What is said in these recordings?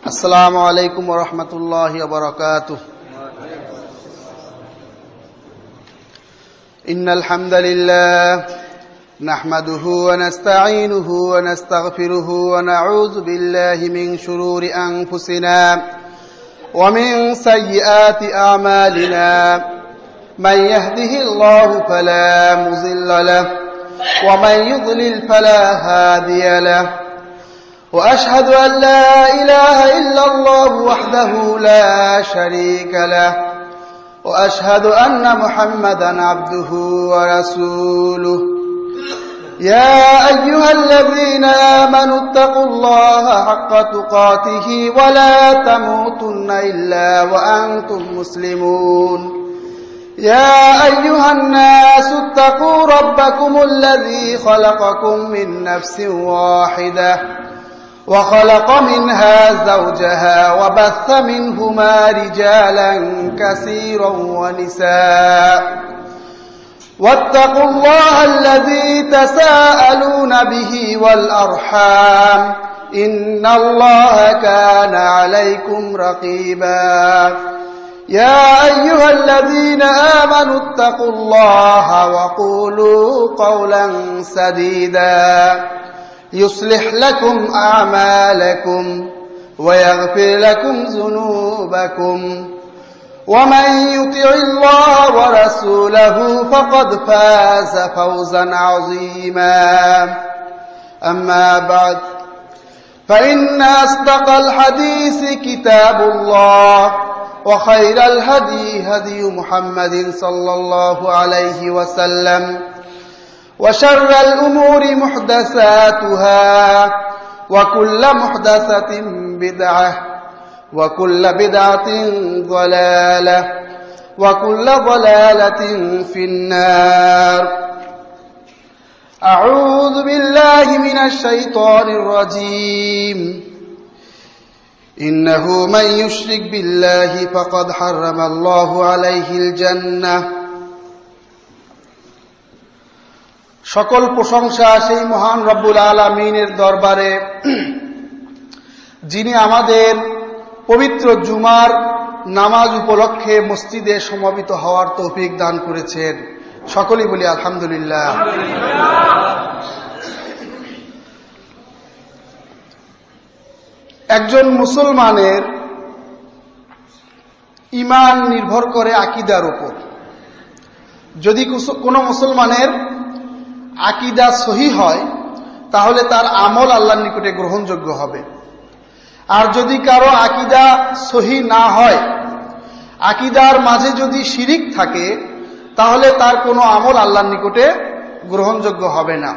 السلام عليكم ورحمة الله وبركاته. إن الحمد لله نحمده ونستعينه ونستغفره ونعوذ بالله من شرور أنفسنا ومن سيئات أعمالنا. من يهده الله فلا مضل له ومن يضلل فلا هادي له. وأشهد أن لا إله إلا الله وحده لا شريك له وأشهد أن محمدا عبده ورسوله. يا أيها الذين آمنوا اتقوا الله حق تقاته ولا تموتن إلا وأنتم مسلمون. يا أيها الناس اتقوا ربكم الذي خلقكم من نفس واحدة وخلق منها زوجها وبث منهما رجالا كثيرا ونساء. واتقوا الله الذي تساءلون به والأرحام إن الله كان عليكم رقيبا. يا أيها الذين آمنوا اتقوا الله وقولوا قولا سديدا يصلح لكم أعمالكم ويغفر لكم ذنوبكم ومن يطع الله ورسوله فقد فاز فوزا عظيما. أما بعد فإن أصدق الحديث كتاب الله وخير الهدي هدي محمد صلى الله عليه وسلم وشر الأمور محدثاتها وكل محدثة بدعة وكل بدعة ضلالة وكل ضلالة في النار. أعوذ بالله من الشيطان الرجيم. إنه من يشرك بالله فقد حرم الله عليه الجنة. সকল প্রশংসা সেই মহান রব্বুল আলামিনের দরবারে, যিনি আমাদের পবিত্র জুমার নামাজ উপলক্ষে মসজিদে সমবেত হওয়ার তৌফিক দান করেছেন। সকলেই বলি আলহামদুলিল্লাহ। একজন মুসলমানের ঈমান নির্ভর করে আকীদার উপর। যদি কোনো মুসলমানের আকীদা সহি হয় তাহলে তার আমল আল্লাহর নিকটে গ্রহণযোগ্য হবে। আর যদি কারো আকীদা সহি না হয়, আকীদার মাঝে যদি শিরিক থাকে, তাহলে তার কোনো আমল আল্লাহর নিকটে গ্রহণযোগ্য হবে না।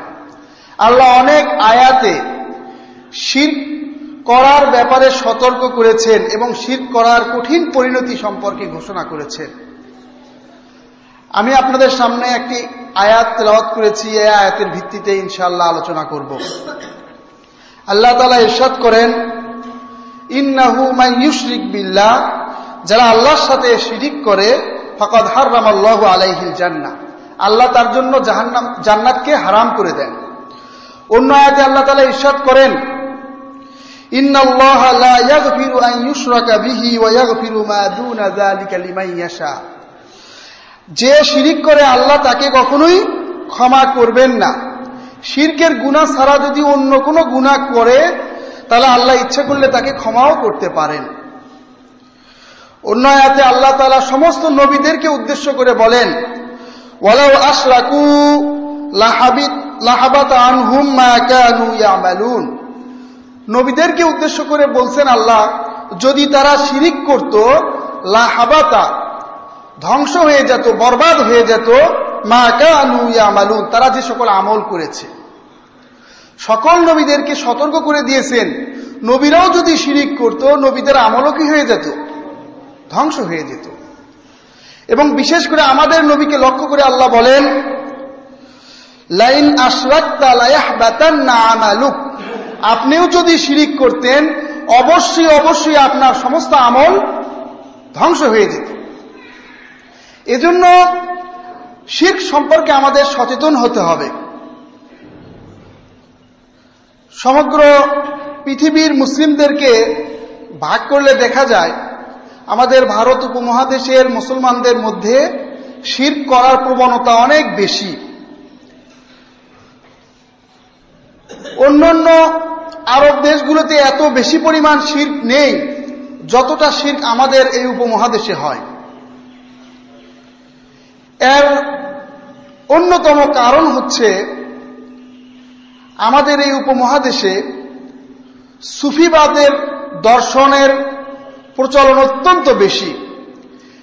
আল্লাহ অনেক আয়াতে শিরক করার ব্যাপারে সতর্ক করেছেন এবং শিরক করার কঠিন পরিণতি সম্পর্কে ঘোষণা করেছেন। আমি আপনাদের সামনে একটি আয়াত তেলাওয়াত করেছি। এই আয়াতের ভিত্তিতে ইনশাআল্লাহ আলোচনা করব। আল্লাহ তাআলা ইরশাদ করেন, ইন্নাহু মান ইউশরিক বিল্লাহ, যারা আল্লাহর সাথে শিরিক করে, ফাকাদ হারামাল্লাহু আলাইহিল জান্নাহ, আল্লাহ তার জন্য জান্নাতকে হারাম করে দেন। অন্য আয়াতে আল্লাহ তাআলা ইরশাদ করেন, ইন্নাল্লাহা লা ইয়াগফিরু আন ইউশরাকা বিহি ওয়া ইয়াগফিরু মা দুনা যালিকা লিমান ইয়াশা, যে শিরিক করে আল্লাহ তাকে কখনোই ক্ষমা করবেন না। শিরকের গুনাহ ছাড়া যদি অন্য কোনো গুনাহ করে তাহলে আল্লাহ ইচ্ছা করলে তাকে ক্ষমাও করতে পারেন। অন্য আয়াতে আল্লাহ তাআলা সমস্ত নবীদেরকে উদ্দেশ্য করে বলেন, ওয়ালাউ আশরাকু লাহাবাতা আনহুম মা কানু ইয়ামালুন, নবীদেরকে উদ্দেশ্য করে বলছেন আল্লাহ, যদি তারা শিরিক করত, লাহাবাতা, ধ্বংস হয়ে যেত, বরবাদ হয়ে যেত, মা কানু ইয়ামালুন, তারা যে সকল আমল করেছে। সকল নবীদেরকে সতর্ক করে দিয়েছেন, নবীরাও যদি শিরিক করত, নবীদের আমলও কি হয়ে যেত? ধ্বংস হয়ে যেত। এবং বিশেষ করে আমাদের নবীকে লক্ষ্য করে আল্লাহ বলেন, লাইন আশরাকতা লায়াহবাতান্না আমালুক, আপনিও যদি শিরিক করতেন অবশ্যই অবশ্যই আপনার সমস্ত আমল ধ্বংস হয়ে যেত। এজন্য শিরক সম্পর্কে আমাদের সচেতন হতে হবে। সমগ্র পৃথিবীর মুসলিমদেরকে ভাগ করলে দেখা যায় আমাদের ভারত উপমহাদেশের মুসলমানদের মধ্যে শিরক করার প্রবণতা অনেক বেশি। অন্যান্য আরব দেশগুলোতে এত বেশি পরিমাণ শিরক নেই যতটা শিরক আমাদের এই উপমহাদেশে হয়। এর অন্যতম কারণ হচ্ছে আমাদের এই উপমহাদেশে সুফিবাদের দর্শনের প্রচলন অত্যন্ত বেশি।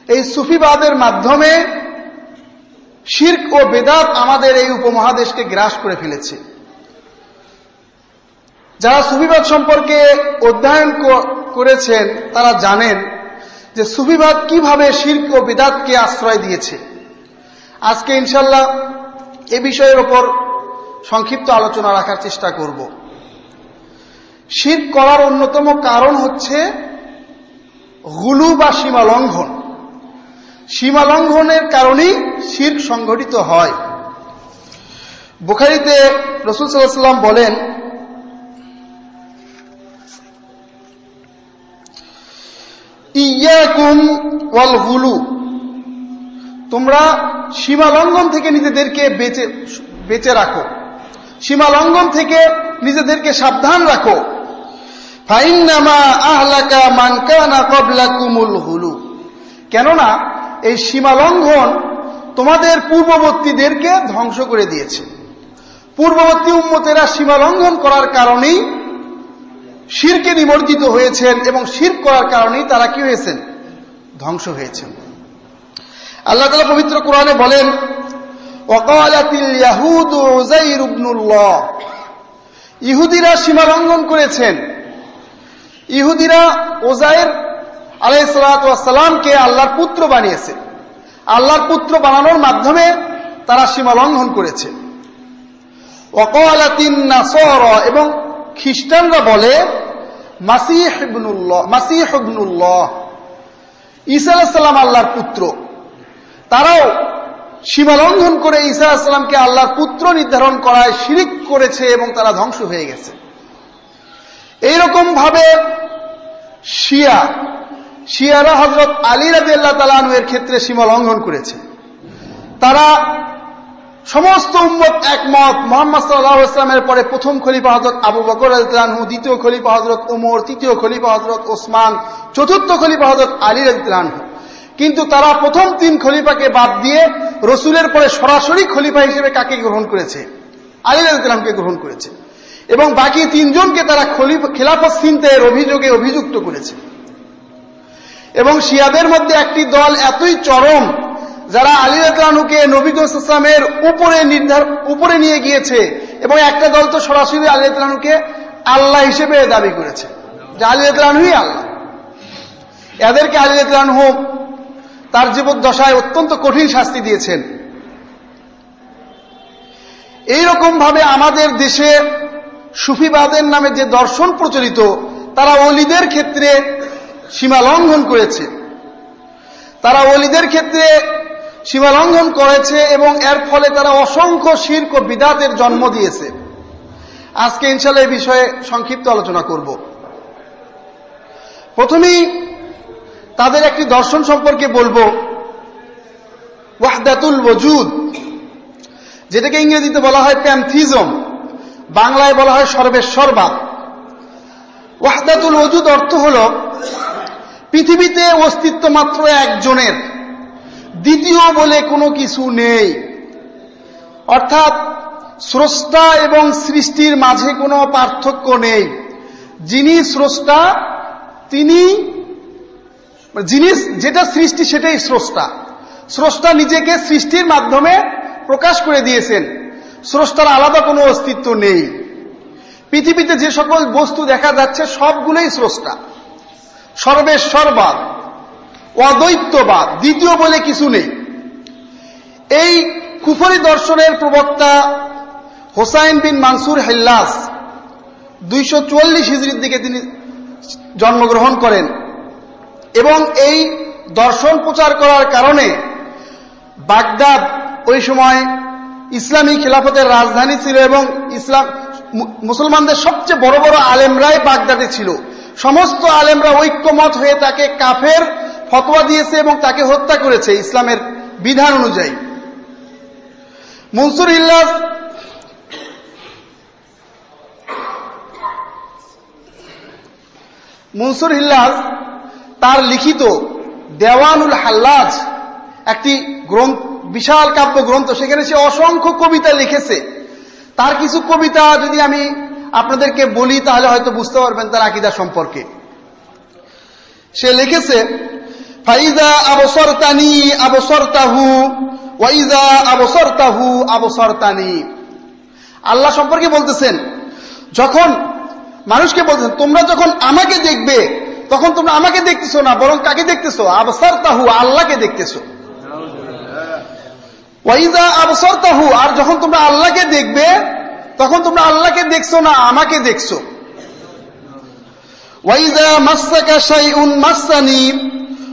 এই সুফিবাদের মাধ্যমে শিরক ও বেদাত আমাদের এই উপমহাদেশকে গ্রাস করে ফেলেছে। যারা সুফিবাদ সম্পর্কে অধ্যয়ন করেছেন তারা জানেন যে সুফিবাদ কিভাবে শিরক ও বেদাতকে আশ্রয় দিয়েছে। আজকে ইনশাআল্লাহ এ বিষয়ের উপর সংক্ষিপ্ত আলোচনা রাখার চেষ্টা করব। শিরক করার অন্যতম কারণ হচ্ছে গুলু বা সীমালঙ্ঘন। সীমালঙ্ঘনের কারণেই শিরক সংঘটিত হয়। বুখারীতে রাসূল সাল্লাল্লাহু আলাইহি ওয়াসাল্লাম বলেন, ইয়াকুম ওয়াল গুলু, তোমরা সীমালঙ্ঘন থেকে নিজেদেরকে বেঁচে রাখো, সীমালঙ্ঘন থেকে নিজেদেরকে সাবধান রাখো। ফাইন্নামা আহলাকা মান কানা ক্বাবলাকুমুল গুলু, কেননা এই সীমালঙ্ঘন তোমাদের পূর্ববর্তীদেরকে ধ্বংস করে দিয়েছে। পূর্ববর্তী উম্মতেরা সীমালঙ্ঘন করার কারণেই শিরকে নিমজ্জিত হয়েছেন এবং শিরক করার কারণেই তারা কি হয়েছেন? ধ্বংস হয়েছেন। আল্লাহ তাআলা পবিত্র কোরআনে বলেন, ওয়াকালাতিল ইয়াহুদু উযাইর ইবনুল্লাহ, ইহুদিরা সীমালঙ্ঘন করেছেন। ইহুদিরা উযাইর আলাইহিস সালাতু ওয়াস সালামকে আল্লাহর পুত্র বানিয়েছে। আল্লাহর পুত্র বানানোর মাধ্যমে তারা সীমালঙ্ঘন করেছে। ওয়াকালাতিন নাসারা, এবং খ্রিস্টানরা বলে মাসীহ ইবনুল্লাহ, ঈসা আলাইহিস সালাম আল্লাহর পুত্র। তারাও সীমালঙ্ঘন করে ঈসা আলাইহিস সালামকে আল্লাহর পুত্র নির্ধারণ করায় শিরক করেছে এবং তারা ধ্বংস হয়ে গেছে। এইরকম ভাবে শিয়ারা হযরত আলী রাদিয়াল্লাহু তাআলা আনহু এর ক্ষেত্রে সীমালঙ্ঘন করেছে। তারা সমস্ত উম্মত একমত, মুহাম্মদ সাল্লাল্লাহু আলাইহি ওয়াসাল্লামের পরে প্রথম খলিফা হযরত আবু বকর রাদিয়াল্লাহু আনহু, দ্বিতীয় খলিফা হযরত ওমর, তৃতীয় খলিফা হযরত ওসমান, চতুর্থ খলিফা হযরত আলী রাদিয়াল্লাহু আনহু। কিন্তু তারা প্রথম তিন খলিফাকে বাদ দিয়ে রসুলের পরে সরাসরি খলিফা হিসেবে কাকে গ্রহণ করেছে? আলী রাদিয়াল্লাহু আনহুকে গ্রহণ করেছে। এবং বাকি তিনজনকে তারা খেলাফত ছিনতাইয়ের অভিযোগে অভিযুক্ত করেছে। এবং শিয়াদের মধ্যে একটি দল এতই চরম, যারা আলী রাদিয়াল্লাহু আনহুকে নবী সাল্লাল্লাহু আলাইহি ওয়াসাল্লামের উপরে নিয়ে গিয়েছে, এবং একটা দল তো সরাসরি আলী রাদিয়াল্লাহু আনহুকে আল্লাহ হিসেবে দাবি করেছে যে আলী রাদিয়াল্লাহু আনহুই আল্লাহ। এদেরকে আলী রাদিয়াল্লাহু আনহু তার জীবদ্দশায় অত্যন্ত কঠিন শাস্তি দিয়েছেন। এইরকম ভাবে আমাদের দেশে সুফিবাদের নামে যে দর্শন প্রচলিত, তারা ওলিদের ক্ষেত্রে সীমালঙ্ঘন করেছে। তারা ওলিদের ক্ষেত্রে সীমালঙ্ঘন করেছে এবং এর ফলে তারা অসংখ্য শিরক ও বিদআতের জন্ম দিয়েছে। আজকে ইনশাআল্লাহ এই বিষয়ে সংক্ষিপ্ত আলোচনা করব। প্রথমেই তাদের একটি দর্শন সম্পর্কে বলবো, ওয়াহদাতুল ওজুদ, যেটাকে ইংরেজিতে বলা হয় প্যানথিজম, বাংলায় বলা হয় সর্বেশ্বরবাদ। ওয়াহদাতুল ওজুদ অর্থ হল পৃথিবীতে অস্তিত্ব মাত্র একজনের, দ্বিতীয় বলে কোনো কিছু নেই। অর্থাৎ স্রষ্টা এবং সৃষ্টির মাঝে কোনো পার্থক্য নেই। যিনি স্রষ্টা তিনি, জিনিস যেটা সৃষ্টি সেটাই স্রষ্টা। স্রষ্টা নিজেকে সৃষ্টির মাধ্যমে প্রকাশ করে দিয়েছেন। স্রষ্টার আলাদা কোনো অস্তিত্ব নেই। পৃথিবীতে যে সকল বস্তু দেখা যাচ্ছে সবগুলোই স্রষ্টা। সর্বেশ্বরবাদ, অদ্বৈতবাদ, দ্বিতীয় বলে কিছু নেই। এই কুফরি দর্শনের প্রবক্তা হোসাইন বিন মানসুর হিল্লাস 244 হিজরির দিকে তিনি জন্মগ্রহণ করেন এবং এই দর্শন প্রচার করার কারণে বাগদাদ ওই সময় ইসলামী খেলাফতের রাজধানী ছিল এবং মুসলমানদের সবচেয়ে বড় বড় আলেমরাই বাগদাদে ছিল। সমস্ত আলেমরা ঐক্যমত হয়ে তাকে কাফের ফতোয়া দিয়েছে এবং তাকে হত্যা করেছে ইসলামের বিধান অনুযায়ী। মনসুর হিল্লাজ তার লিখিত দেওয়ানুল হাল্লাজ একটি গ্রন্থ, বিশাল কাব্য গ্রন্থ, সেখানে সে অসংখ্য কবিতা লিখেছে। তার কিছু কবিতা যদি আমি আপনাদেরকে বলি তাহলে হয়তো বুঝতে পারবেন তার আকীদা সম্পর্কে। সে লিখেছে, ফাইজা আবসরতানি আবসরতাহু ওয়াইজা আবসরতাহু আবসরতানি। আল্লাহ সম্পর্কে বলতেছেন, যখন মানুষকে বলতেছেন তোমরা যখন আমাকে দেখবে তখন তোমরা আমাকে দেখতেছো না, বরং কাকে দেখতেছো? আবসরতাহু, আল্লাহকে দেখতেছো। ওয়াইজা আবসরতাহু, আর যখন তোমরা আল্লাহকে দেখবে তখন তোমরা আল্লাহকে দেখছো না, আমাকে দেখছো। ওয়াইজা মাসসাকা শাইউন মাসসানি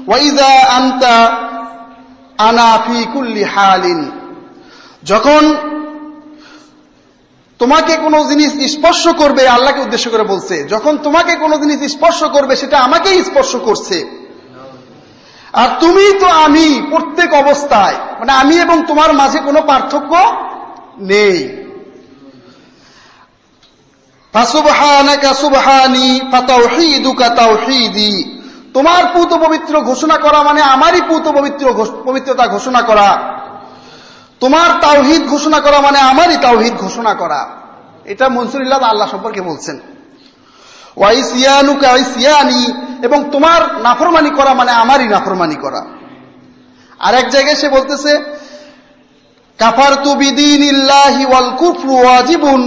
ওয়াইজা আনতা আনা ফি কুল্লি হালিন। যখন তোমাকে কোনো জিনিস স্পর্শ করবে, আল্লাহকে উদ্দেশ্য করে বলছে, যখন তোমাকে কোনো জিনিস স্পর্শ করবে সেটা আমাকেই স্পর্শ করছে। আর তুমি তো আমি প্রত্যেক অবস্থায়, মানে আমি এবং তোমার মাঝে কোনো পার্থক্য নেই। ফাসুবহানাকা সুবহানি ফাতাওহীদুকা তাওহীদি। তোমার পুত পবিত্র ঘোষণা করা মানে আমারই পুত পবিত্রতা ঘোষণা করা, তোমার তাওহীদ ঘোষণা করা মানে আমারই তাওহীদ ঘোষণা করা। এটা মনসুর হিল্লাজ আল্লাহ সম্পর্কে বলছেন। ওয়াইসিয়ানুকা ইসিয়ানি, এবং তোমার নাফরমানি করা মানে আমারই নাফরমানি করা। আর এক জায়গায় সে বলতেছে, কাফারতু বিদীনিল্লাহি ওয়াল কুফরু ওয়াজিবুন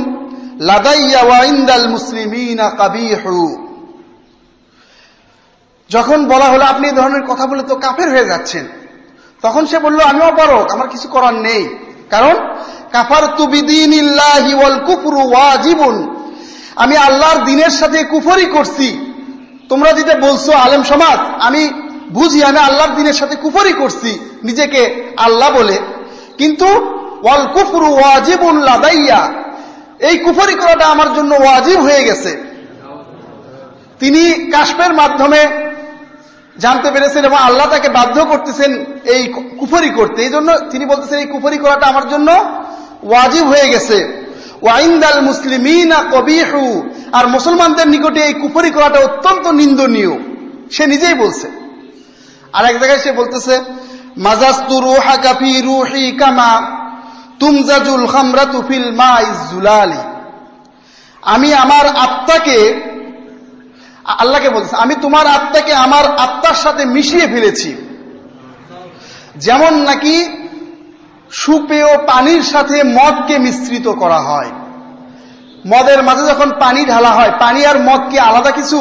লাদাইয়া ওয়া ইনদাল মুসলিমিনা কাবিহু। যখন বলা হলো আপনি এই ধরনের কথা বলে তো কাফের হয়ে যাচ্ছেন, তখন সে বলল আমিও অপারগ, আমার কিছু করার নেই। কারণ কাফারতু বিদীনিল্লাহি ওয়াল কুফরু ওয়াজিবুন, আমি আল্লাহর দ্বীনের সাথে কুফরি করছি। তোমরা যেটা বলছো আলেম সমাজ, আমি বুঝি আমি আল্লাহর দ্বীনের সাথে কুফরি করছি নিজেকে আল্লাহ বলে, কিন্তু ওয়াল কুফরু ওয়াজিবুন লাদাইয়া, এই কুফরি করাটা আমার জন্য ওয়াজিব হয়ে গেছে। তিনি কাশফের মাধ্যমে জানতে পেরেছেন এবং আল্লাহ তাকে বাধ্য করতেছেন এই কুফরি করতে। এই জন্য তিনি বলতেছেন এই কুফরি করাটা আমার জন্য ওয়াজিব হয়ে গেছে। ওয়াইনদাল মুসলিমিনা কবিহু, আর মুসলমানদের নিকটে এই কুফরি করাটা অত্যন্ত নিন্দনীয়, সে নিজেই বলছে। আর এক জায়গায় সে বলতেছে, মাজাস্তু রূহাকা ফি রূহি কামা তুমজাজুল খামরাতু ফিল মাইজ জুলালি। আমি আমার আত্মাকে, আল্লাহকে বলতেছে, আমি তোমার আত্মাকে আমার আত্মার সাথে মিশিয়ে ফেলেছি, যেমন নাকি সুপেয় পানির সাথে মদকে মিশ্রিত করা হয়। মদের মাঝে যখন পানি ঢালা হয়, পানি আর মদ কি আলাদা কিছু?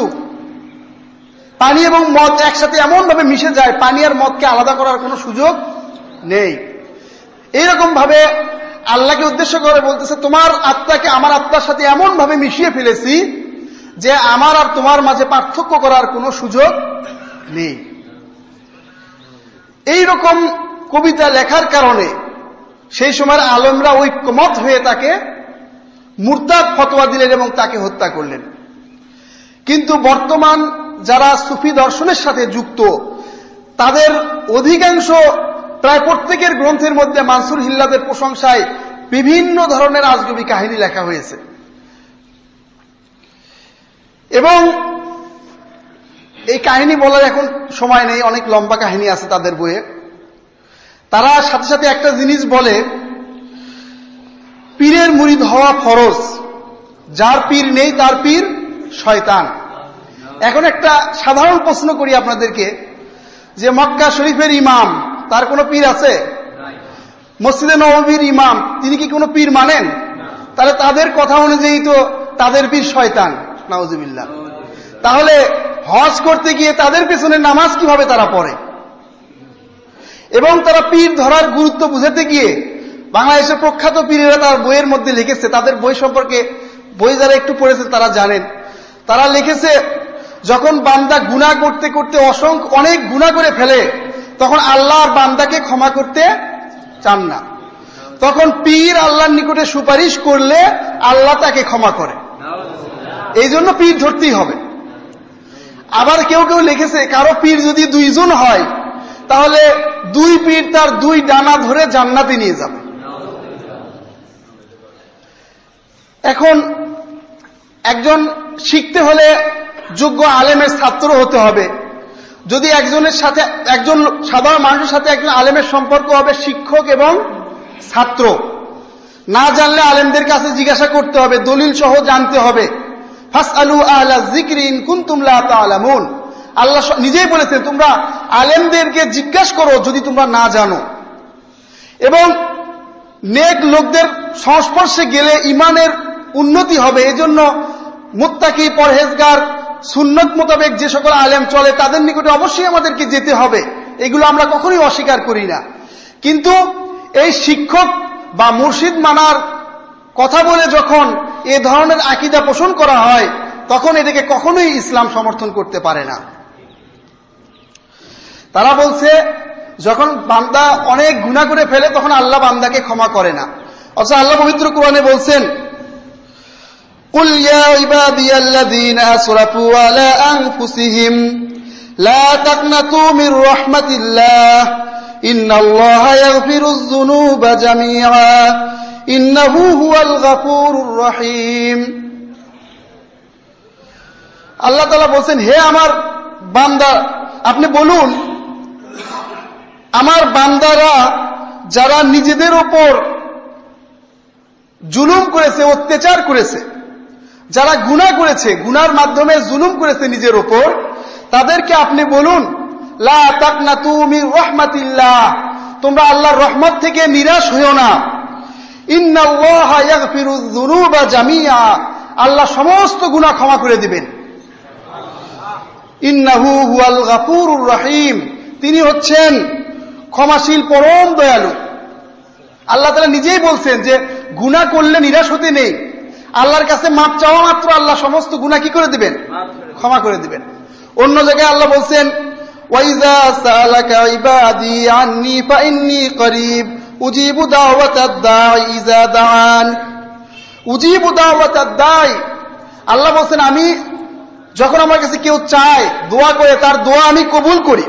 পানি এবং মদ একসাথে এমন ভাবে মিশে যায়, পানি আর মদকে আলাদা করার কোনো সুযোগ নেই। এইরকম ভাবে আল্লাহকে উদ্দেশ্য করে বলতেছে, তোমার আত্মাকে আমার আত্মার সাথে এমন ভাবে মিশিয়ে ফেলেছি যে আমার আর তোমার মাঝে পার্থক্য করার কোনো সুযোগ নেই। এইরকম কবিতা লেখার কারণে সেই সময়ের আলেমরা ঐক্যমত হয়ে তাকে মুরতাদ ফতোয়া দিলেন এবং তাকে হত্যা করলেন। কিন্তু বর্তমান যারা সুফি দর্শনের সাথে যুক্ত, তাদের অধিকাংশ, প্রায় প্রত্যেকের গ্রন্থের মধ্যে মনসুর হিল্লাজের প্রশংসায় বিভিন্ন ধরনের আজগুবি কাহিনী লেখা হয়েছে। এবং এই কাহিনী বলার এখন সময় নেই, অনেক লম্বা কাহিনী আছে তাদের বইয়ে। তারা সাথে সাথে একটা জিনিস বলে, পীরের মুরিদ হওয়া ফরজ, যার পীর নেই তার পীর শয়তান। এখন একটা সাধারণ প্রশ্ন করি আপনাদেরকে, যে মক্কা শরীফের ইমাম, তার কোনো পীর আছে? মসজিদে নববীর ইমাম, তিনি কি কোনো পীর মানেন? তাহলে তাদের কথা অনুযায়ী তো তাদের পীর শয়তান, নাউজুবিল্লাহ। তাহলে হজ করতে গিয়ে তাদের পেছনে নামাজ কিভাবে তারা পড়ে? এবং তারা পীর ধরার গুরুত্ব বুঝাতে গিয়ে বাংলাদেশের প্রখ্যাত পীরেরা তার বইয়ের মধ্যে লিখেছে, তাদের বই সম্পর্কে, বই যারা একটু পড়েছে তারা জানেন, তারা লিখেছে যখন বান্দা গুনাহ করতে করতে অনেক গুনাহ করে ফেলে, তখন আল্লাহ আর বান্দাকে ক্ষমা করতে চান না, তখন পীর আল্লাহর নিকটে সুপারিশ করলে আল্লাহ তাকে ক্ষমা করে। এই জন্য পীর ধরতেই হবে। আবার কেউ কেউ লিখেছে কারো পীর যদি 2 জন হয় তাহলে 2 পীর তার 2 ডানা ধরে জান্নাতে নিয়ে যাবে। এখন একজন শিখতে হলে যোগ্য আলেমের ছাত্র হতে হবে। যদি একজনের সাথে একজন সাধারণ মানুষের সাথে একজন আলেমের সম্পর্ক হবে শিক্ষক এবং ছাত্র। না জানলে আলেমদের কাছে জিজ্ঞাসা করতে হবে, দলিল সহ জানতে হবে। ফাসআলু আহলা যিকরি ইন কুনতুম লা তা'লামুন। আল্লাহ নিজেই বলেছেন তোমরা আলেমদেরকে জিজ্ঞাসা করো যদি তোমরা না জানো। এবং নেক লোকদের সংস্পর্শে গেলে ঈমানের উন্নতি হবে। এজন্য মুত্তাকি, পরহেজগার, সুন্নত মোতাবেক যে সকল আলেম চলে তাদের নিকটে অবশ্যই আমাদেরকে যেতে হবে। এগুলো আমরা কখনোই অস্বীকার করি না। কিন্তু এই শিক্ষক বা মুর্শিদ মানার কথা বলে যখন এ ধরনের আকীদা পোষণ করা হয় তখন এটাকে কখনোই ইসলাম সমর্থন করতে পারে না। তারা বলছে যখন বান্দা অনেক গুনাহ করে ফেলে তখন আল্লাহ বান্দাকে ক্ষমা করে না। অথচ আল্লাহ পবিত্র কোরআনে বলছেন قل يا عبادي الذين أسرفوا على أنفسهم لا تقنطوا من رحمة الله إن الله يغفر الذنوب جميعا إنه هو الغفور الرحيم। আল্লাহ তাআলা বলেন হে আমার বান্দা আপনি বলুন আমার বান্দারা যারা নিজেদের উপর জুলুম করেছে, অত্যাচার করেছে, যারা গুনাহ করেছে, গুনার মাধ্যমে জুলুম করেছে নিজের উপর, তাদেরকে আপনি বলুন লা তাকনাতু মির রাহমাতিল্লাহ, তোমরা আল্লাহর রহমত থেকে নিরাশ হইও না। ইন্নাল্লাহা ইয়াগফিরুয যুনুবা জামিআ, আল্লাহ সমস্ত গুনাহ ক্ষমা করে দিবেন। ইন্নাহু হুয়াল গাফুরুর রহিম, তিনি হচ্ছেন ক্ষমাশীল পরম দয়ালু। আল্লাহ তাআলা নিজেই বলছেন যে গুনাহ করলে নিরাশ হতে নেই, আল্লাহর কাছে মাপ চাওয়া মাত্র আল্লাহ সমস্ত গুনাহ কি করে দিবেন? ক্ষমা করে দিবেন। অন্য জায়গায় আল্লাহ বলছেন ওয়াইযা সালাকা ইবাদি আন্নী ফাইন্নী করিব উজিবু দাওয়াতাদ দাঈ ইযা দাআন। উজিবু দাওয়াতাদ দাঈ, আল্লাহ বলছেন আমি যখন আমার কাছে কেউ চায় দোয়া করে তার দোয়া আমি কবুল করি।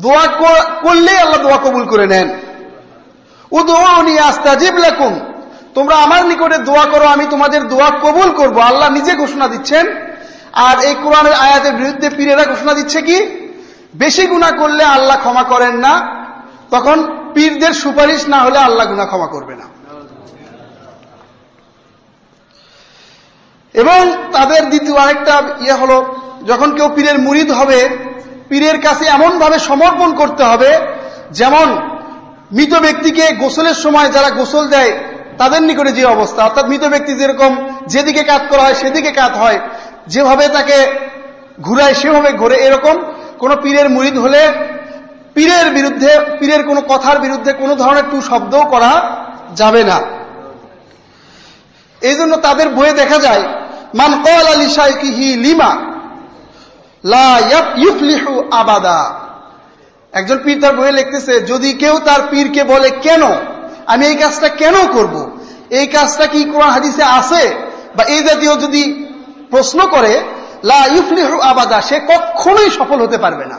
দোয়া করলে আল্লাহ দোয়া কবুল করে নেন। উদউনি আস্তাজিব লাকুম, তোমরা আমার নিকটে দোয়া করো আমি তোমাদের দোয়া কবুল করব। আল্লাহ নিজে ঘোষণা দিচ্ছেন। আর এই কোরআনের আয়াতের বিরুদ্ধে পীরেরা ঘোষণা দিচ্ছে কি বেশি গুনাহ করলে আল্লাহ ক্ষমা করেন না, তখন পীরদের সুপারিশ না হলে আল্লাহ গুনাহ ক্ষমা করবে না। এবং তাদের দ্বিতীয় আরেকটা হলো যখন কেউ পীরের মুরিদ হবে পীরের কাছে এমন ভাবে সমর্পণ করতে হবে যেমন মৃত ব্যক্তিকে গোসলের সময় যারা গোসল দেয় তাদের নিকটে যে অবস্থা, অর্থাৎ মৃত ব্যক্তি যেরকম যেদিকে কাত করা হয় সেদিকে কাত হয়, যেভাবে তাকে ঘুরায় সেভাবে ঘুরে, এরকম কোন পীরের মুরিদ হলে পীরের বিরুদ্ধে, পীরের কোন কথার বিরুদ্ধে কোন ধরনের টু শব্দও করা যাবে না। এই জন্য তাদের বইয়ে দেখা যায় মান ক্বালা লিশাইখিহি লিমা লা ইউফলিহু আবাদা। একজন পীর তার বইয়ে লিখতেছে যদি কেউ তার পীরকে বলে কেন আমি এই কাজটা কেন করব, এই কাজটা কি কোরআন হাদিসে আছে বা এই জাতীয় যদি প্রশ্ন করে লা ইউফলিহু আবাদা, সে কখনোই সফল হতে পারবে না।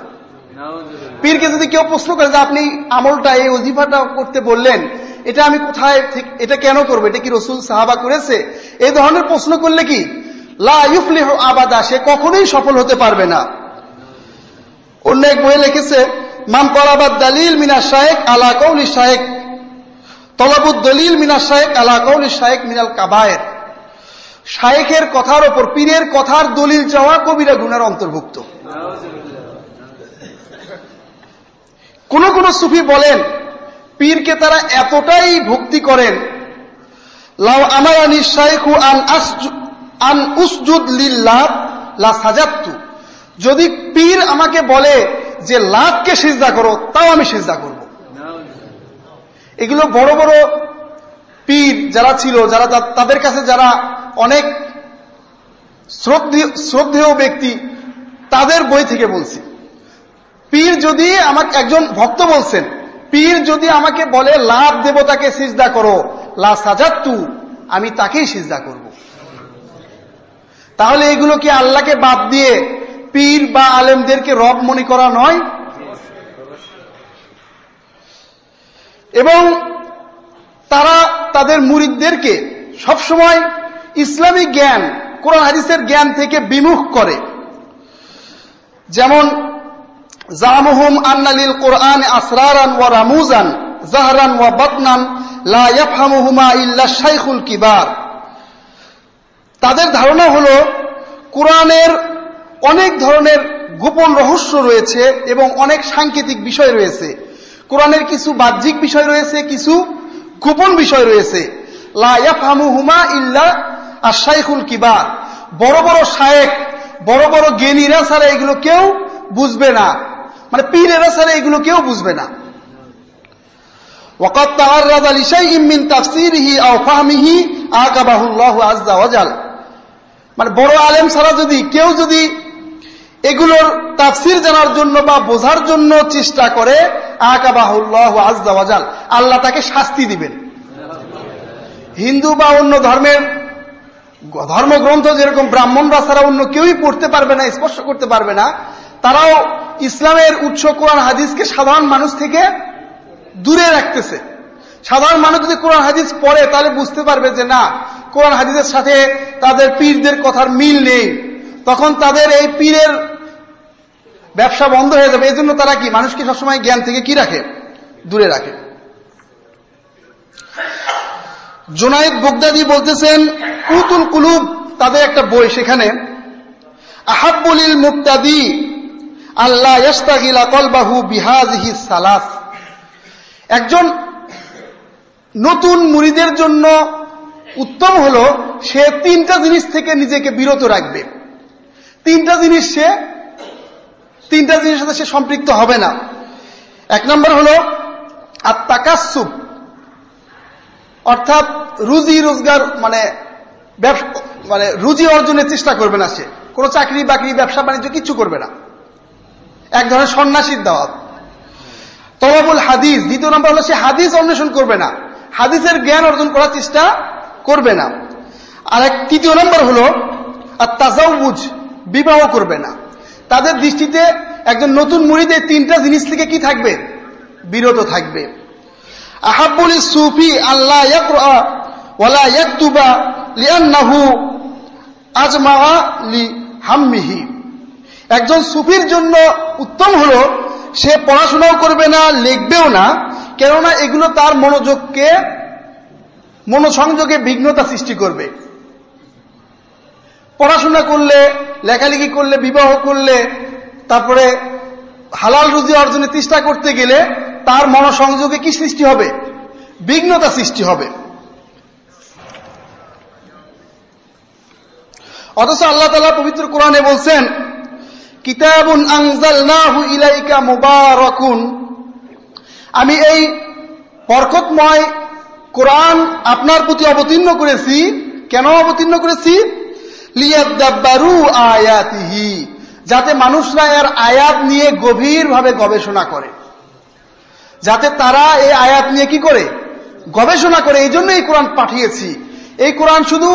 পীরকে যদি কেউ প্রশ্ন করে যে আপনি আমলটা এই ওজিফাটা করতে বললেন এটা আমি কোথায়, এটা কেন করবো, এটা কি রাসূল সাহাবা করেছে, এই ধরনের প্রশ্ন করলে কি লা ইউফলিহু আবাদা, সে কখনোই সফল হতে পারবে না। অন্য এক বইয়ে লিখেছে মান তালাবাদ দালিল মিনাশ শাইখ আলা কাউলি শাইখ তলাবুদ দলিল মিনাশ শাইখ আলা কাউলি শাইখ মিনাল কাবায়ের। শাইখের কথার উপর পীরের কথার দলিল চাওয়া কবিরা গুনার অন্তর্ভুক্ত। কোন কোন সুফি বলেন পীরকে তারা এতটাই ভক্তি করেন লাউ আমারানি শাইখু আন উসজুদ লিল্লাহ লা সাজাদতু, যদি পীর আমাকে বলে যে লাতকে সিজদা করো তাও আমি সিজদা করব। এগুলো বড় বড় পীর যারা ছিল, যারা তাদের কাছে যারা অনেক শ্রদ্ধেয় ব্যক্তি তাদের বই থেকে বলছি। পীর যদি আমাকে, একজন ভক্ত বলছেন পীর যদি আমাকে বলে লাত দেবতাকে সিজদা করো লা সাজাদতু, আমি তাকেই সিজদা করব। তাহলে এগুলো কি আল্লাহকে বাদ দিয়ে পীর বা আলেমদেরকে রব মনে করা নয়? এবং তারা তাদের মুরিদদেরকে সবসময় ইসলামিক জ্ঞান, কোরআন হাদিসের জ্ঞান থেকে বিমুখ করে। যেমন জামুহুম আন্নালিল কোরআন আসরারান ওয়া রামুজান জাহরান ওয়া বাতনান লা ইয়াফহামুহুমা ইল্লা শাইখুল কিবার। তাদের ধারণা হলো কোরআনের অনেক ধরনের গোপন রহস্য রয়েছে এবং অনেক সাংকেতিক বিষয় রয়েছে। কোরআনের কিছু বাহ্যিক বিষয় রয়েছে, কিছু গোপন বিষয় রয়েছে। লা ইয়াফহামুহুমা ইল্লা আশ-শাইখুল কিবার। বড় বড় শায়েখ, বড় বড় জ্ঞানীরা ছাড়া এগুলো কেউ বুঝবে না, মানে পীরেরা ছাড়া এগুলো কেউ বুঝবে না। ওয়াকাদ তাআররাদা লিশাইইন মিন তাফসীরিহি আও ফাহমিহি আকাবাহু আল্লাহু আযজা ওয়া জাল। মানে বড় আলেম ছাড়া কেউ যদি এগুলোর তাফসীর জানার জন্য বা বোঝার জন্য চেষ্টা করে, আকাবাহু আল্লাহু আযজা ওয়া জাল, আল্লাহ তাকে শাস্তি দিবেন। হিন্দু বা অন্য ধর্মের ধর্মগ্রন্থ যেরকম ব্রাহ্মণরা ছাড়া অন্য কেউই পড়তে পারবে না, স্পর্শ করতে পারবে না, তারাও ইসলামের উৎস কোরআন হাদিসকে সাধারণ মানুষ থেকে দূরে রাখতেছে। সাধারণ মানুষ যদি কোরআন হাদিস পড়ে তাহলে বুঝতে পারবে যে না, কোরআন হাদিসের সাথে তাদের পীরদের কথার মিল নেই। তখন তাদের এই পীরের ব্যবসা বন্ধ হয়ে যাবে। এই জন্য তারা কি মানুষকে সবসময় জ্ঞান থেকে কি রাখে? দূরে রাখে। জুনায়েদ বাগদাদি বলতেছেন, কুতুল কুলুব তাদের একটা বই, সেখানে আহাব্বুলিল মুবতাদি আল্লাহ ইয়াশতাগিলা কলবাহু বিহাযিহি সালাস। একজন নতুন মুরিদের জন্য উত্তম হলো সে তিনটা জিনিস থেকে নিজেকে বিরত রাখবে। তিনটা জিনিসের সাথে সে সম্পৃক্ত হবে না। এক নম্বর হলো আত-তাকাসসুব, অর্থাৎ রুজি রোজগার, মানে রুজি অর্জনের চেষ্টা করবে না। সে কোনো চাকরি বাকরি, ব্যবসা বাণিজ্য কিচ্ছু করবে না, এক ধরনের সন্ন্যাসীর দাওয়াত। তলাবুল হাদিস, দ্বিতীয় নম্বর হলো সে হাদিস অন্বেষণ করবে না, হাদিসের জ্ঞান অর্জন করার চেষ্টা করবে না। আর তৃতীয় নম্বর হলো আত-তাজাউউজ, বিবাহ করবে না। তাদের দৃষ্টিতে একজন নতুন মুরিদ এই তিনটা জিনিস থেকে কি থাকবে? বিরত থাকবে। আহাব্বুল সুফি আল্লাহ ইয়াকরা ওয়ালা ইয়াকতুবা লিআন্নাহু আজমাআ লিহাম্মিহি। একজন সুফির জন্য উত্তম হলো সে পড়াশোনাও করবে না, লিখবেও না, কেননা এগুলো তার মনোসংযোগে বিঘ্নতা সৃষ্টি করবে। পড়াশোনা করলে, লেখালেখি করলে, বিবাহ করলে, তারপরে হালাল রুজি অর্জনের চেষ্টা করতে গেলে তার মনোসংযোগে কি সৃষ্টি হবে? বিঘ্নতা সৃষ্টি হবে। অথচ আল্লাহ তাআলা পবিত্র কোরআনে বলছেন, কিতাবুন আনজালনাহু ইলাইকা মুবারাকুন, আমি এই বরকতময় কোরআন আপনার প্রতি অবতীর্ণ করেছি। কেন অবতীর্ণ করেছি? লিয়াদাব্বারু আয়াতিহি, যাতে মানুষরা এর আয়াত নিয়ে গভীরভাবে গবেষণা করে, যাতে তারা এই আয়াত নিয়ে কি করে? গবেষণা করে। এই জন্য এই কোরআন পাঠিয়েছি। এই কোরআন শুধু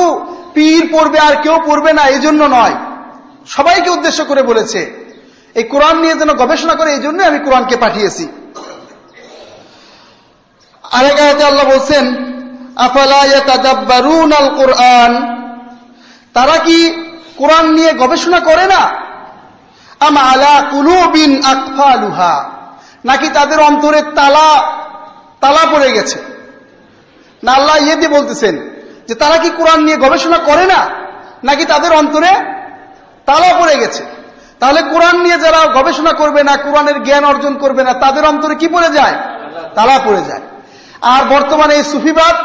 পীর পড়বে আর কেউ পড়বে না এই জন্য নয়, সবাইকে উদ্দেশ্য করে বলেছে এই কোরআন নিয়ে যেন গবেষণা করে, এই জন্য আমি কোরআনকে পাঠিয়েছি। আরেক আয়াতে আল্লাহ বলছেন, আফালা ইয়াতাদাব্বারুনাল কুরআন, তারা কি কোরআন নিয়ে গবেষণা করে না? আম আলা কুলুবিন আকফালুহা, নাকি তাদের অন্তরে তালা পড়ে গেছে? না, আল্লাহ দিয়ে বলতেছেন যে তারা কি কোরআন নিয়ে গবেষণা করে না, নাকি তাদের অন্তরে তালা পড়ে গেছে? তাহলে কোরআন নিয়ে যারা গবেষণা করবে না, কোরআনের জ্ঞান অর্জন করবে না, তাদের অন্তরে কি পড়ে যায়? তালা পড়ে যায়। আর বর্তমানে এই সুফিবাদ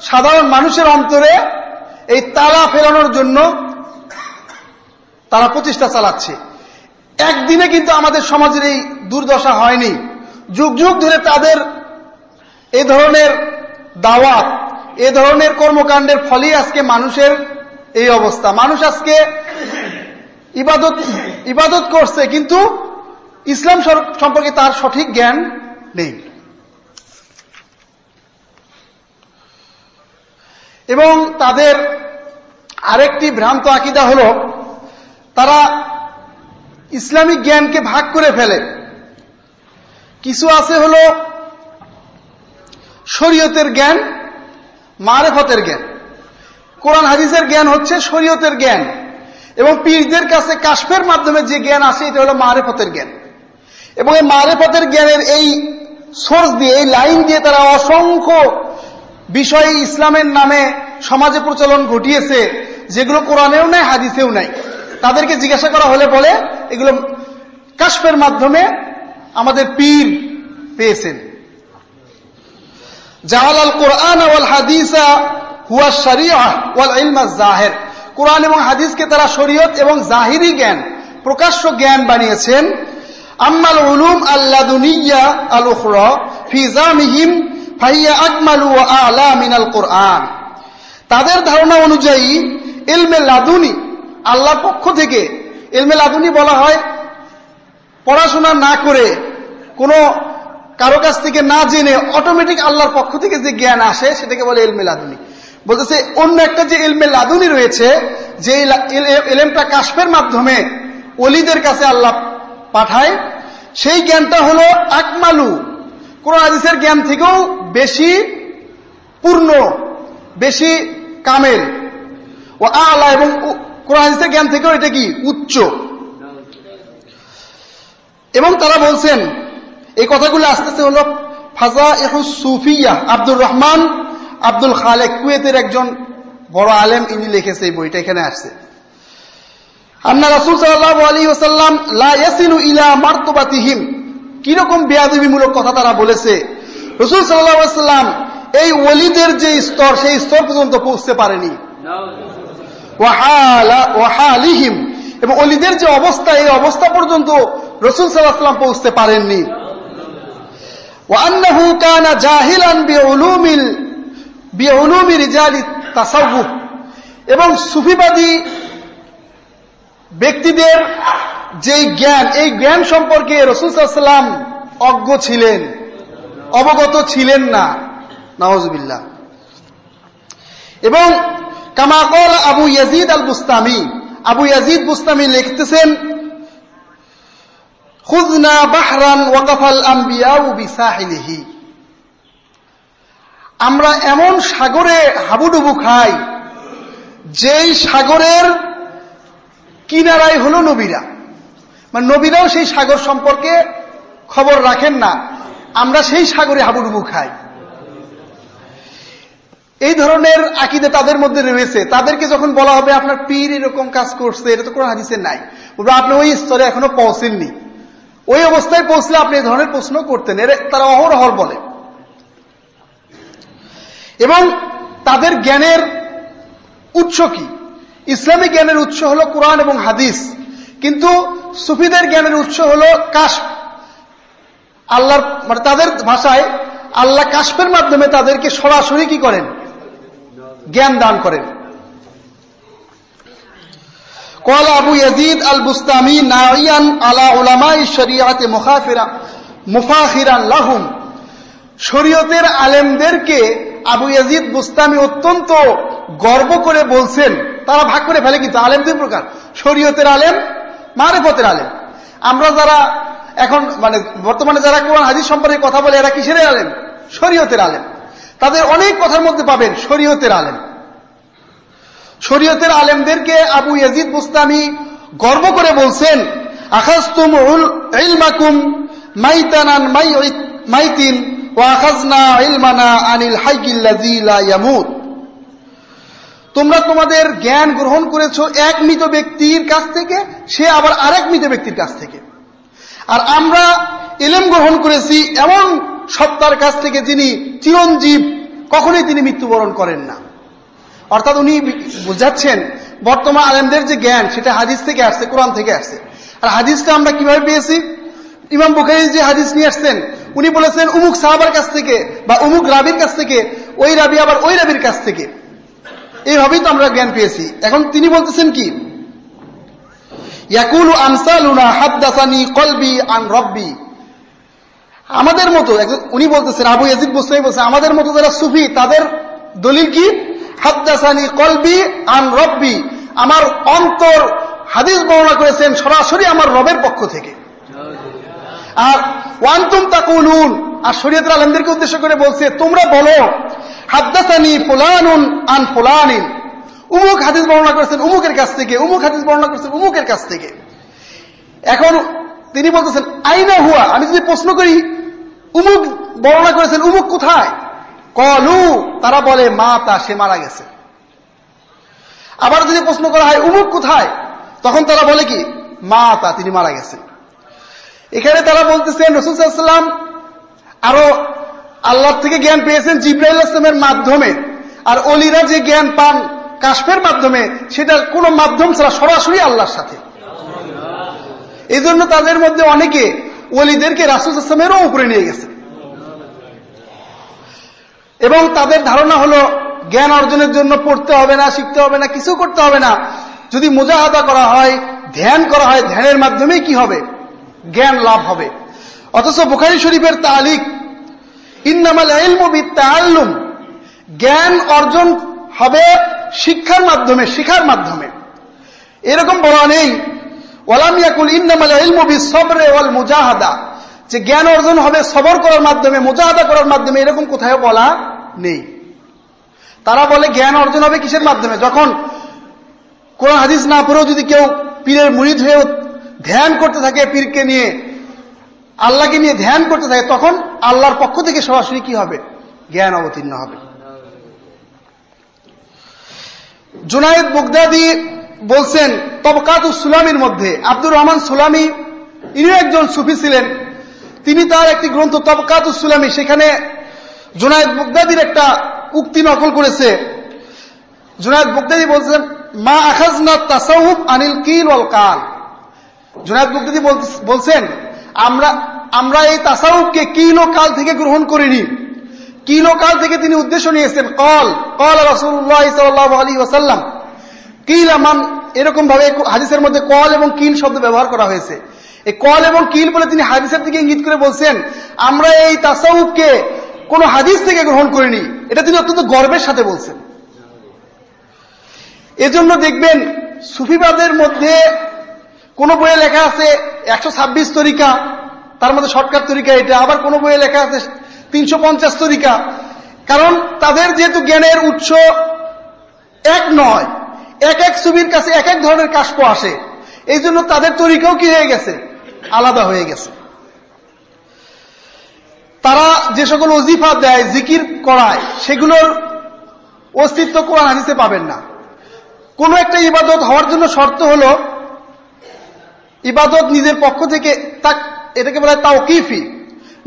সাধারণ মানুষের অন্তরে এই তালা ফেরানোর জন্য তারা প্রচেষ্টা চালাচ্ছে। একদিনে কিন্তু আমাদের সমাজের এই দুর্দশা হয়নি, যুগ যুগ ধরে তাদের এই ধরনের দাওয়াত, এই ধরনের কর্মকাণ্ডের ফলেই আজকে মানুষের এই অবস্থা। মানুষ আজকে ইবাদত করছে, কিন্তু ইসলাম সম্পর্কে তার সঠিক জ্ঞান নেই। এবং তাদের আরেকটি ভ্রান্ত আকীদা হলো, তারা ইসলামিক জ্ঞানকে ভাগ করে ফেলে। কিছু আছে হলো শরীয়তের জ্ঞান, মারেফতের জ্ঞান। কোরআন হাদিসের জ্ঞান হচ্ছে শরীয়তের জ্ঞান, এবং পীরদের কাছে কাশফের মাধ্যমে যে জ্ঞান আসে এটা হলো মারেফতের জ্ঞান। এবং এই মারেফতের জ্ঞানের এই সোর্স দিয়ে, এই লাইন দিয়ে তারা অসংখ্য বিষয় ইসলামের নামে সমাজে প্রচলন ঘটিয়েছে, যেগুলো কোরআনেও নাই, হাদিসেও নাই। তাদেরকে জিজ্ঞাসা করা হলে বলে এগুলো কাশফের মাধ্যমে আমাদের পীর পেয়েছেন। জাআলাল কুরআন ওয়াল হাদিসা হুয়া শরীআহ ওয়াল ইলম আয-যাহির। কুরআন এবং হাদিসকে তারা শরীয়ত এবং জাহিরি জ্ঞান, প্রকাশ্য জ্ঞান বানিয়েছেন। আম্মাল উলুম আল্লাদুনিয়া আল উখরা ফি জামিহিম ফাহিয়া আকমালু ওয়া আ'লা মিনাল কুরআন। তাদের ধারণা অনুযায়ী ইলমে লাদুনি, আল্লাহর পক্ষ থেকে, ইলমে লাদুনি বলা হয় পড়াশোনা না করে, কোনো কারো কাছ থেকে না জেনে অটোমেটিক আল্লাহর পক্ষ থেকে যে জ্ঞান আসে সেটাকে বলে ইলমে লাদুনি। বলতেছে অন্য একটা যে ইলমে লাদুনি রয়েছে, যে ইলমটা কাশফের মাধ্যমে ওলিদের কাছে আল্লাহ পাঠায়, সেই জ্ঞানটা হলো আকমালু, কোরআন হাদিসের জ্ঞান থেকেও বেশি পূর্ণ, বেশি কামেল। ও আলা, এবং কোরআন হাদিসের জ্ঞান থেকেও এটা কি উচ্চ। এবং তারা বলছেন, এই কথাগুলো আসতেছে হলো ফাজাইহুস সুফিয়া, আব্দুর রহমান আব্দুল খালেক, কুয়েতের একজন বড় আলেম, ইনি লিখেছে এই বইটা, এখানে আসছে। আন্না রাসূল সাল্লাল্লাহু আলাইহি ওয়াসাল্লাম লা ইয়াসিলু ইলা মারতাবাতিহিম। কি রকম বেয়াদবিমূলক কথা তারা বলেছে। রাসূল সাল্লাল্লাহু আলাইহি ওয়াসাল্লাম এই ওলিদের যে স্তর, সেই স্তর পর্যন্ত পৌঁছতে পারেনি। ওয়া হালিহিম, এবং ওলিদের যে অবস্থা, এই অবস্থা পর্যন্ত রাসূল সাল্লাল্লাহু আলাইহি ওয়াসাল্লাম পৌঁছতে পারেননি। ওয়া আন্নাহু কানা জাহিলান বিউলুমি রিজালি তাসাউফ, এবং সুফিবাদী ব্যক্তিদের যে জ্ঞান, এই জ্ঞান সম্পর্কে রাসূল সাল্লাল্লাহু আলাইহি ওয়াসাল্লাম অজ্ঞ ছিলেন, অবগত ছিলেন না। নাউযুবিল্লাহ। এবং কামা ক্বাল Abu Yazid al Bustami, Abu Yazid Bustami লিখতেছেন, খুযনা বাহরান ওয়াকাফাল আম্বিয়াউ বিসাহিলিহি। আমরা এমন সাগরে হাবুডুবু খাই, যেই সাগরের কিনারায় হলো নবীরা, মানে নবীরাও সেই সাগর সম্পর্কে খবর রাখেন না, আমরা সেই সাগরে হাবুডুবু খাই। এই ধরনের আকীদা তাদের মধ্যে রয়েছে। তাদেরকে যখন বলা হবে আপনার পীর এরকম কাজ করছে, এটা তো কোরআন হাদিসে নাই, আপনি ওই স্তরে এখনো পৌঁছেননি, ওই অবস্থায় পৌঁছলে আপনি এই ধরনের প্রশ্ন করতেন, এর তারা অহরহর বলে। এবং তাদের জ্ঞানের উৎস কি? ইসলামিক জ্ঞানের উৎস হলো কোরআন এবং হাদিস, কিন্তু সুফিদের জ্ঞানের উৎস হলো কাশফ। আল্লাহর, মানে তাদের ভাষায় আল্লাহ কাশফের মাধ্যমে তাদেরকে সরাসরি কি করেন? জ্ঞান দান করেন। ক্বালা আবু ইয়াজিদ আল বুস্তামি নাইয়ান আলা উলামাই শরিয়াতে মুফাখিরান লাহুম। শরীয়তের আলেমদেরকে আবু ইয়াজিদ বুস্তামি অত্যন্ত গর্ব করে বলছেন। তারা ভাগ করে ফেলে কিন্তু আলেম দুই প্রকার, শরীয়তের আলেম, মারেফতের আলেম। আমরা যারা এখন মানে বর্তমানে যারা কোরআন হাদিস সম্পর্কে কথা বলে, এরা কিসের আলেম? শরীয়তের আলেম। তাদের অনেক কথার মধ্যে পাবেন শরীয়তের আলেম। শরীয়তের আলেমদেরকে আবু ইয়াজিদ বুস্তামি গর্ব করে বলছেন, আখাযতুম ইলমাকুম মাইতানান মাইতিন ওয়া আখাযনা ইলমানা আনিল হাইয়িল্লাযী লা ইয়ামুত। তোমরা তোমাদের জ্ঞান গ্রহণ করেছো এক মৃত ব্যক্তির কাছ থেকে, সে আবার আরেক মৃত ব্যক্তির কাছ থেকে, আর আমরা ইলম গ্রহণ করেছি এমন সত্তার কাছ থেকে যিনি চিরঞ্জীব, কখনোই তিনি মৃত্যুবরণ করেন না। অর্থাৎ উনি বোঝাচ্ছেন বর্তমান আলেমদের যে জ্ঞান, সেটা হাদিস থেকে আসছে, কোরআন থেকে আসছে। আর হাদিসটা আমরা কিভাবে পেয়েছি? ইমাম বুখারী যে হাদিস নিয়ে আসছেন, উনি বলেছেন উমুক সাহাবার কাছ থেকে বা উমুক রাবির কাছ থেকে, ওই রাবি আবার ওই রাবির কাছ থেকে। এইভাবেই তো আমরা জ্ঞান পেয়েছি। এখন তিনি বলতেছেন কি, ইয়াকুলু আমসালুনা হাদাসানি কলবি আন রব্বি। আমাদের মতো, উনি বলতেছেন, আবু ইয়াজিদ বুস্তামি বলছেন, আমাদের মতো যারা সুফি, তাদের দলিল কি? হাদাসানি কলবি আন রব্বি, আমার অন্তর হাদিস বর্ণনা করেছেন সরাসরি আমার রবের পক্ষ থেকে। আর ওয়ান্তুম তাকুলুন, আর শরীয়তের আলেমদেরকে উদ্দেশ্য করে বলছে তোমরা বলো হাদ্দাসানি ফুলানুন আন ফুলানিন, উমুক হাদিস বর্ণনা করেছেন উমুকের কাছ থেকে, উমুক হাদিস বর্ণনা করেছেন উমুকের কাছ থেকে। এখন তিনি বলতেছেন আইনা হুয়া, আমি যদি প্রশ্ন করি উমুক বর্ণনা করেছেন উমুক কোথায়, কলু, তারা বলে মা তা, সে মারা গেছে। আবার যদি প্রশ্ন করা হয় উমুক কোথায়, তখন তারা বলে কি মা তা, তিনি মারা গেছেন। এখানে তারা বলতেছেন রাসূল সাল্লাল্লাহু আলাইহি ওয়াসাল্লাম আরো আল্লাহ থেকে জ্ঞান পেয়েছেন জিবরাইল ইসলামের মাধ্যমে, আর ওলিরা যে জ্ঞান পান কাশফের মাধ্যমে, সেটা কোনো মাধ্যম ছাড়া সরাসরি আল্লাহর সাথে। এই জন্য তাদের মধ্যে অনেকে ওলিদেরকে রাসূল সাল্লাল্লাহু আলাইহি ওয়াসাল্লামেরও উপরে নিয়ে গেছে, এবং তাদের ধারণা হলো জ্ঞান অর্জনের জন্য পড়তে হবে না, শিখতে হবে না, কিছু করতে হবে না, যদি মুজাহাদা করা হয়, ধ্যান করা হয়, ধ্যানের মাধ্যমে কি হবে, জ্ঞান লাভ হবে। অথচ বুখারী শরীফের তালিক ইন্নামাল ইলমু বিত্তাআল্লুম, জ্ঞান অর্জন হবে শিক্ষার মাধ্যমে, শেখার মাধ্যমে। এরকম বলা নেই ওয়ালাম ইয়াকুল ইন্নামাল ইলমু বিসসবরি ওয়াল মুজাহাদা, যে জ্ঞান অর্জন হবে সবর করার মাধ্যমে, মুজাহাদা করার মাধ্যমে, এরকম কোথাও বলা নেই। তারা বলে জ্ঞান অর্জন হবে কিসের মাধ্যমে, যখন কোরআন হাদিস না পড়েও যদি কেউ পীরের মুরিদ হয়ে ধ্যান করতে থাকে, পীরকে নিয়ে, আল্লাহকে নিয়ে ধ্যান করতে থাকে, তখন আল্লাহর পক্ষ থেকে সরাসরি কি হবে, জ্ঞান অবতীর্ণ হবে। জুনায়েদ বাগদাদি বলছেন তবকাতুস সুলামির মধ্যে, আব্দুর রহমান সুলামি ইনি একজন সুফি ছিলেন, তিনি তার একটি গ্রন্থ তবকাতুস সুলামি, সেখানে জুনায়েদ বাগদাদির একটা উক্তি নকল করেছে। জুনায়েদ বাগদাদি বলছেন মা আখাজনা তাসাউফ আনিল কিল ওয়াল কাল, জুনায়েদ বাগদাদি বলছেন আমরা এই তাসাউফকে কিল ও কাল থেকে গ্রহণ করিনি। কিল ও কাল থেকে তিনি উদ্দেশ্য নিয়েছেন কল রাসূলুল্লাহ সাল্লাল্লাহু আলাইহি ওয়াসাল্লাম, কিল আমান, এরকম ভাবে হাদিসের মধ্যে কল এবং কিল শব্দ ব্যবহার করা হয়েছে। এই কল এবং কিল বলে তিনি হাদিসের দিকে ইঙ্গিত করে বলছেন আমরা এই তাসাউফকে কোন হাদিস থেকে গ্রহণ করিনি, এটা তিনি অত্যন্ত গর্বের সাথে বলছেন। এজন্য দেখবেন সুফিবাদের মধ্যে কোন বইয়ে লেখা আছে 126 তরিকা, তার মধ্যে শর্টকাট তরিকা এটা, আবার কোন বইয়ে লেখা আছে 350 তরিকা। কারণ তাদের যেহেতু জ্ঞানের উৎস এক নয়, এক এক সুফির কাছে এক এক ধরনের কাশফ আসে, এই জন্য তাদের তরিকাও কি হয়ে গেছে, আলাদা হয়ে গেছে। তারা যে সকল ওজিফা দেয়, জিকির করায়, সেগুলোর অস্তিত্ব কোরআন হাদিসে পাবেন না। কোন একটা ইবাদত হওয়ার জন্য শর্ত হলো ইবাদত নিজের পক্ষ থেকে, এটাকে বলা হয় তাওকিফি,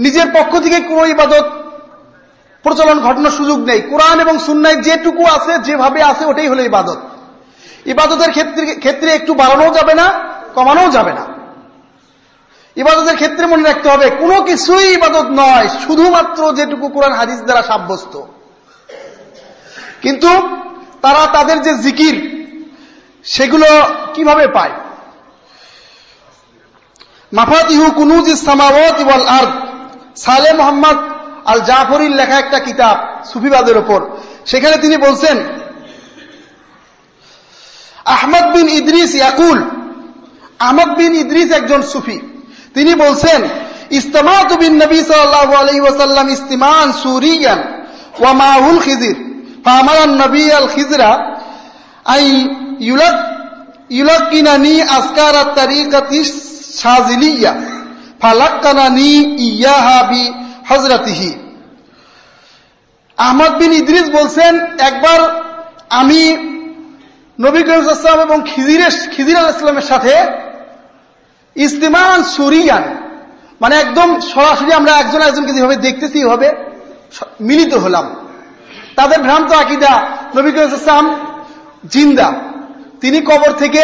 নিজের পক্ষ থেকে কোন ইবাদত প্রচলন ঘটানোর সুযোগ নেই। কোরআন এবং সুন্নায় যেটুকু আছে, যেভাবে আছে, ওটাই হলো ইবাদত। ইবাদতের ক্ষেত্রে একটু বাড়ানোও যাবে না, কমানোও যাবে না। ইবাদতের ক্ষেত্রে মনে রাখতে হবে কোনো কিছুই ইবাদত নয়, শুধুমাত্র যেটুকু কোরআন হাদিস দ্বারা সাব্যস্ত। কিন্তু তারা তাদের যে জিকির, সেগুলো কিভাবে পায়? মাফাতিহু কুনুজিস সামাওয়াতি ওয়াল আরদ, সালেহ মুহাম্মদ আল জাফরির লেখা একটা কিতাব সুফিবাদের উপর, সেখানে তিনি বলছেন আহমদ বিন ইদ্রিস ইয়াকুল, আহমদ বিন ইদ্রিস একজন সুফি, তিনি বলছেন ইস্তামাতু বিন নবী সাল্লাল্লাহু আলাইহি ওয়াসাল্লাম ইস্তিমান সুরিয়ান ওয়া মাহুল খিজির ফামারা নবী আল খিজরা আই ইউলাকিনানি আসকারাত তারিকাতিস শাযিলিয়া ফালাক্কানানি ইয়াহা বি হযরতিহি। আহমদ বিন ইদ্রিস বলছেন একবার আমি নবী করিম সাল্লাল্লাহু আলাইহি ওয়াসাল্লাম এবং খিজির আলাইহিস সালামের সাথে ইস্তিমান সুরিয়ান, মানে একদম সরাসরি আমরা একজন একজনকে যেভাবে দেখতেছি এভাবে মিলিত হলাম। তাদের ভ্রান্ত আকীদা নবী করিম সাল্লাল্লাহু আলাইহি ওয়াসাল্লাম জিন্দা, তিনি কবর থেকে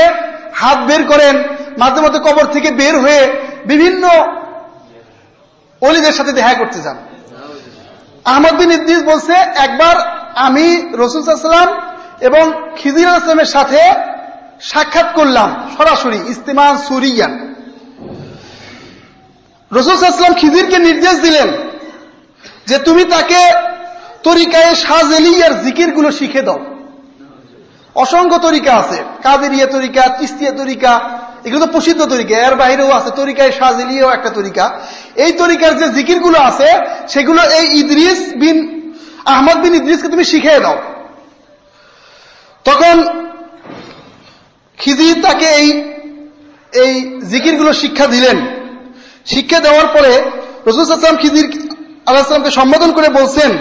হাত বের করেন, মাঝে মধ্যে কবর থেকে বের হয়ে বিভিন্ন ওলিদের সাথে দেখা করতে যান। আহমদ বিন ইদ্রিস বলছে একবার আমি রাসূল সাল্লাল্লাহু আলাইহি ওয়াসাল্লাম এবং খিজির আলাইহিস সালামের সাথে সাক্ষাৎ করলাম সরাসরি, ইস্তিমান সুরিয়ান। রাসূল সাল্লাল্লাহু আলাইহি ওয়াসাল্লাম খিজিরকে নির্দেশ দিলেন যে তুমি তাকে তরিকায়ে শাযিলিয়ার জিকিরগুলো শিখে দাও। অসংখ্য তরিকা আছে, কাদেরিয়া তরিকা, চিশতিয়া তরিকা, এগুলো তো প্রসিদ্ধ তরিকা। এর বাইরেও আছে তরিকায় শাযিলিয়াও একটা তরিকা। এই তরিকার যে জিকিরগুলো আছে সেগুলো এই আহমদ বিন ইদ্রিসকে তুমি শিখিয়ে দাও। তখন খিজির তাকে এই জিকিরগুলো শিক্ষা দিলেন। শিক্ষা দেওয়ার পরে রাসূল সাল্লাল্লাহু আলাইহি ওয়াসাল্লাম খিজির আলাইহিস সালামকে সম্বোধন করে বলছেন,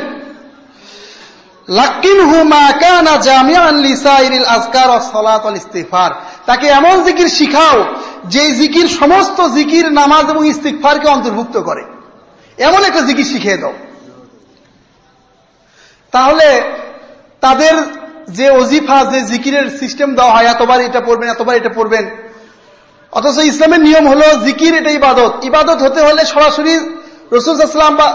লাকিনহু মা কানা জামিআন লিসাইরিল আযকার ওয়াস সালাত ওয়াল ইস্তিগফার। তাকে এমন জিকির শিখাও যে জিকির সমস্ত জিকির, নামাজ এবং ইস্তিগফারকে অন্তর্ভুক্ত করে, এমন একটা জিকির শিখিয়ে দাও। তাহলে তাদের যে ওজিফা, যে জিকিরের সিস্টেম দেওয়া হয়, এতবার এটা পড়বেন, এতবার এটা পড়বেন, অথচ ইসলামের নিয়ম হলো জিকির এটা ইবাদত। ইবাদত হতে হলে সরাসরি রাসূল সাল্লাল্লাহু আলাইহি ওয়াসাল্লাম বা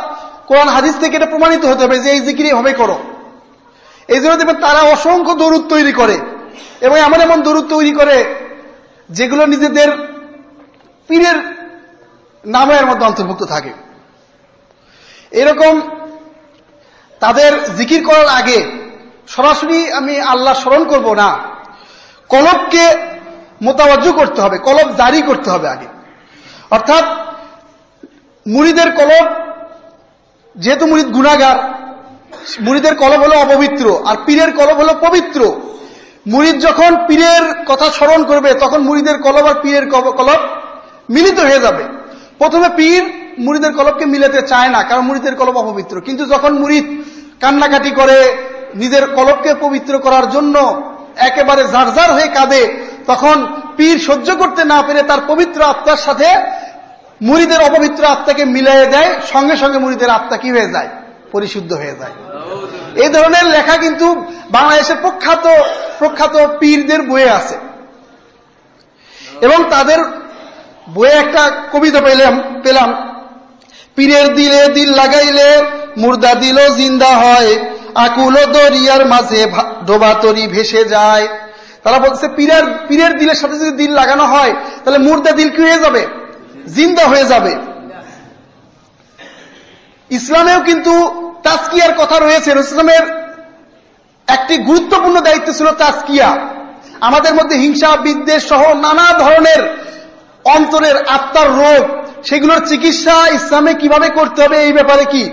কোরআন হাদিস থেকে এটা প্রমাণিত হতে হবে যে এই জিকির এভাবে করো। এই জন্য দেখবেন তারা অসংখ্য দরুদ তৈরি করে এবং এমন এমন দরুদ তৈরি করে যেগুলো নিজেদের পীরের নামের মধ্যে অন্তর্ভুক্ত থাকে। এরকম তাদের জিকির করার আগে সরাসরি আমি আল্লাহ স্মরণ করব না, কলবকে মোতাওয়াজ্জু করতে হবে, কলব জারি করতে হবে আগে। অর্থাৎ মুরিদের কলব, যেহেতু মুরিদ গুনাহগার, মুরিদের কলব হলো অপবিত্র আর পীরের কলব হলো পবিত্র। মুরিদ যখন পীরের কথা স্মরণ করবে তখন মুরিদের কলব আর পীরের কলব মিলিত হয়ে যাবে। প্রথমে পীর মুরিদের কলবকে মিলাতে চায় না, কারণ মুরিদের কলব অপবিত্র। কিন্তু যখন মুরিদ কান্নাকাটি করে নিজের কলবকে পবিত্র করার জন্য একেবারে জারজার হয়ে কাঁদে, তখন পীর সহ্য করতে না পেরে তার পবিত্র আত্মার সাথে মুরিদের অপবিত্র আত্মাকে মিলিয়ে দেয়, সঙ্গে সঙ্গে মুরিদের আত্মা কি হয়ে যায়? পরিশুদ্ধ হয়ে যায়। এই ধরনের লেখা কিন্তু বাংলাদেশের প্রখ্যাত পীরদের বইয়ে আছে এবং তাদের বইয়ে একটা কবিতা পেলাম, পীরের দিলে দিল লাগাইলে মুর্দা দিল জিন্দা হয়, আকুল দরিয়ার মাঝে ডোবা তরি ভেসে যায়। তারা বলছে পীরের দিলের সাথে যদি দিল লাগানো হয় তাহলে মুর্দা দিল কি হয়ে যাবে? জিন্দা হয়ে যাবে। ইসলামেও কিন্তু তাজকিয়ার কথা রয়েছে। ইসলামের একটি গুরুত্বপূর্ণ দায়িত্ব ছিল তাজকিয়া। আমাদের মধ্যে হিংসা, বিদ্বেষ সহ নানা ধরনের অন্তরের আত্মার রোগ, সেগুলোর চিকিৎসা ইসলামে কিভাবে করতে হবে এই ব্যাপারে কি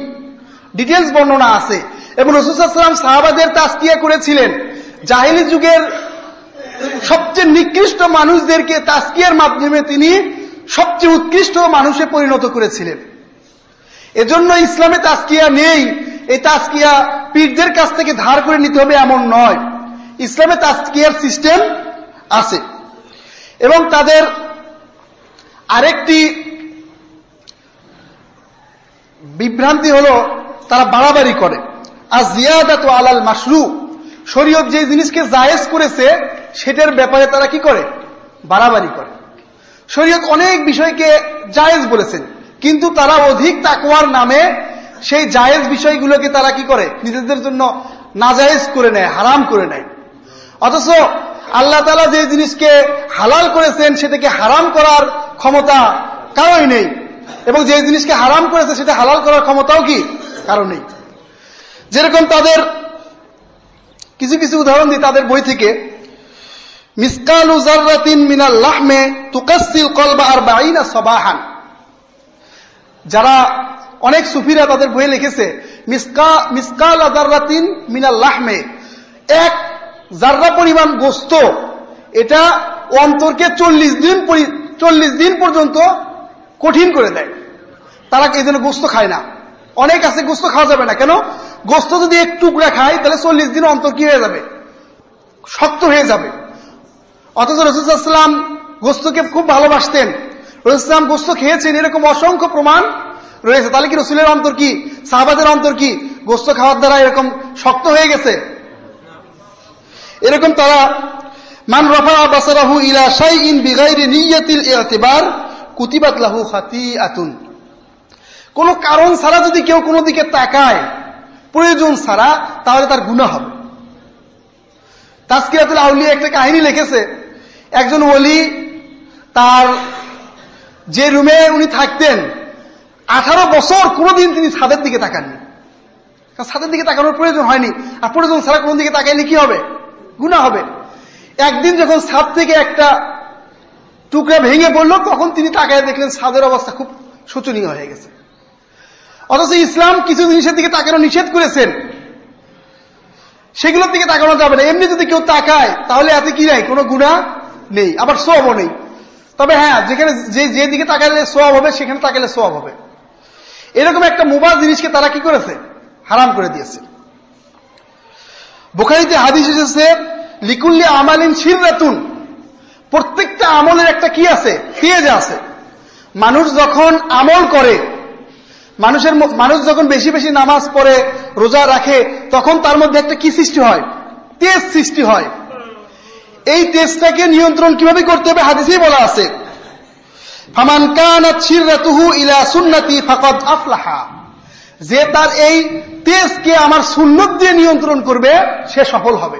ডিটেলস বর্ণনা আছে। এবং রাসূল সাল্লাল্লাহু আলাইহি ওয়াসাল্লাম সাহাবাদের তাজকিয়া করেছিলেন। জাহেলি যুগের সবচেয়ে নিকৃষ্ট মানুষদেরকে তাজকিয়ার মাধ্যমে তিনি সবচেয়ে উৎকৃষ্ট মানুষে পরিণত করেছিলেন। এজন্য ইসলামে তাজকিয়া নেই, এই তাজকিয়া পীরদের কাছ থেকে ধার করে নিতে হবে এমন নয়। ইসলামে তাজকিয়ার সিস্টেম আছে। এবং তাদের আরেকটি বিভ্রান্তি হলো তারা বাড়াবাড়ি করে। আর জিয়াদাতু আলাল মাশরু, শরীয়ত যে জিনিসকে জায়েজ করেছে সেটার ব্যাপারে তারা কি করে? বাড়াবাড়ি করে। শরীয়ত অনেক বিষয়কে জায়েজ বলেছেন, কিন্তু তারা অধিক তাকওয়ার নামে সেই জায়েজ বিষয়গুলোকে তারা কি করে? নিজেদের জন্য নাজায়েজ করে নেয়, হারাম করে নেয়। অথচ আল্লাহ তাআলা যে জিনিসকে হালাল করেছেন সেটাকে হারাম করার ক্ষমতা কারোই নেই, এবং যে জিনিসকে হারাম করেছে সেটা হালাল করার ক্ষমতাও কি কারো নেই। যেরকম তাদের কিছু কিছু উদাহরণ দিই তাদের বই থেকে। মিসকালু যাররাতিন মিনাল লাহমে তুকাসসিল কলবা 40 সাবাহান। যারা অনেক সুফিরা তাদের বইয়ে লিখেছে মিসকাল যাররাতিন মিনাল লাহমে, এক জাররা পরিমাণ গোশত, এটা অন্তরকে 40 দিন পর্যন্ত কঠিন করে দেয়। তারা এই জন্য গোশত খায় না। অনেক আছে গোশত খাওয়া যাবে না, কেন? গোশত যদি এক টুকরা খায় তাহলে 40 দিন অন্তর কি হয়ে যাবে? শক্ত হয়ে যাবে। অথচ রাসূল সাল্লাল্লাহু আলাইহি ওয়াসাল্লাম গোশতকে খুব ভালোবাসতেন, রাসূল সাল্লাল্লাহু আলাইহি ওয়াসাল্লাম গোশত খেয়েছেন, এরকম অসংখ্য প্রমাণ রয়েছে। তাহলে কি রাসূলের অন্তর কি, সাহাবাদের অন্তর কি গোশত খাওয়ার দ্বারা এরকম শক্ত হয়ে গেছে? এরকম তারা মান রাফা বাসারাহু ইলা শাইইন বিগাইরি নিয়াতিল ইতিবার কুতিবাত লাহু খাতিআতুন। কোন কারণ ছাড়া যদি কেউ কোনো দিকে তাকায় প্রয়োজন ছাড়া, তাহলে তার গুনাহ হবে। তাজকিয়াতুল আউলিয়া একটা কাহিনী লিখেছে। একজন ওলি, তার যে রুমে উনি থাকতেন 18 বছর কোনোদিন তিনি ছাদের দিকে তাকাননি। ছাদের দিকে তাকানোর প্রয়োজন হয়নি, আর প্রয়োজন ছাড়া কোন দিকে তাকাইলে কি হবে? গুনাহ হবে। একদিন যখন ছাদ থেকে একটা টুকরা ভেঙে পড়ল, তখন তিনি তাকায় দেখলেন ছাদের অবস্থা খুব শোচনীয় হয়ে গেছে। অথচ ইসলাম কিছু জিনিসের দিকে তাকানো নিষেধ করেছেন, সেগুলোর দিকে তাকানো যাবে না। এমনি যদি কেউ তাকায় তাহলে এতে কি নাই, কোনো গুনাহ নেই, আবার সওয়াবও নেই। তবে হ্যাঁ, যেখানে যে দিকে তাকালে সওয়াব হবে সেখানে তাকালে সওয়াব হবে। এরকম একটা মুবাহ জিনিসকে তারা কি করেছে, হারাম করে দিয়েছে। বুখারীতে হাদিস এসেছে, লিকুল্লি আমালিন শিররাতুন, প্রত্যেকটা আমলের একটা কি আছে, তেজ আছে। মানুষ যখন আমল করে, মানুষ যখন বেশি বেশি নামাজ পড়ে, রোজা রাখে, তখন তার মধ্যে একটা কি সৃষ্টি হয়, তেজ সৃষ্টি হয়। এই তেজটাকে নিয়ন্ত্রণ কিভাবে করতে হবে হাদিসেই বলা আছে, ফামান কানাত শিররাতুহু ইলা সুন্নতি ফাকাদ আফলাহা, যে তার এই তেজকে আমার সুন্নত দিয়ে নিয়ন্ত্রণ করবে সে সফল হবে।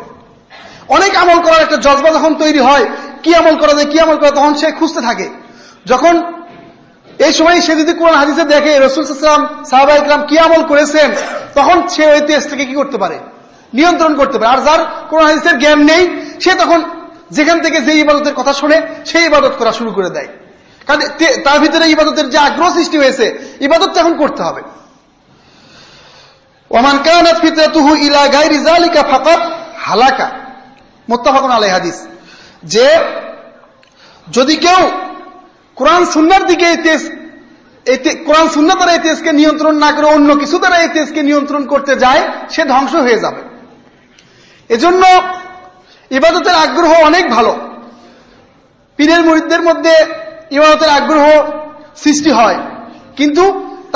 অনেক আমল করার একটা জজবা যখন তৈরি হয়, কি আমল করা যায়, কি আমল করা, তখন সে খুঁজতে থাকে। যখন এই সময় সে যদি কোরআন হাদিসে দেখে রাসূল সাল্লাল্লাহু আলাইহি ওয়াসাল্লাম, সাহাবায়ে কেরাম কি আমল করেছেন, তখন সে ওই তেজটাকে কি করতে পারে, নিয়ন্ত্রণ করতে পারে। আর যার কোরআন হাদিসের জ্ঞান নেই, সে তখন যেখান থেকে যে ইবাদতের কথা শুনে সেই ইবাদত করা শুরু করে দেয়। কারণ তার ভিতরে ইবাদতের যে আগ্রহ সৃষ্টি হয়েছে, ইবাদত এখন করতে হবে। ওমান কানাত ফিতরাতুহু ইলা গায়রি যালিকা ফাকাদ হালাকা, মুত্তাফাকুন আলাইহি হাদিস। যে যদি কেউ কোরআন সুন্নাহর দিকে কোরআন সুন্নাহ দ্বারা এই তেজকে নিয়ন্ত্রণ না করে অন্য কিছু দ্বারা এই তেজকে নিয়ন্ত্রণ করতে যায়, সে ধ্বংস হয়ে যাবে। এজন্য ইবাদতের আগ্রহ অনেক ভালো। পীরের মুরিদদের মধ্যে ইবাদতের আগ্রহ সৃষ্টি হয়, কিন্তু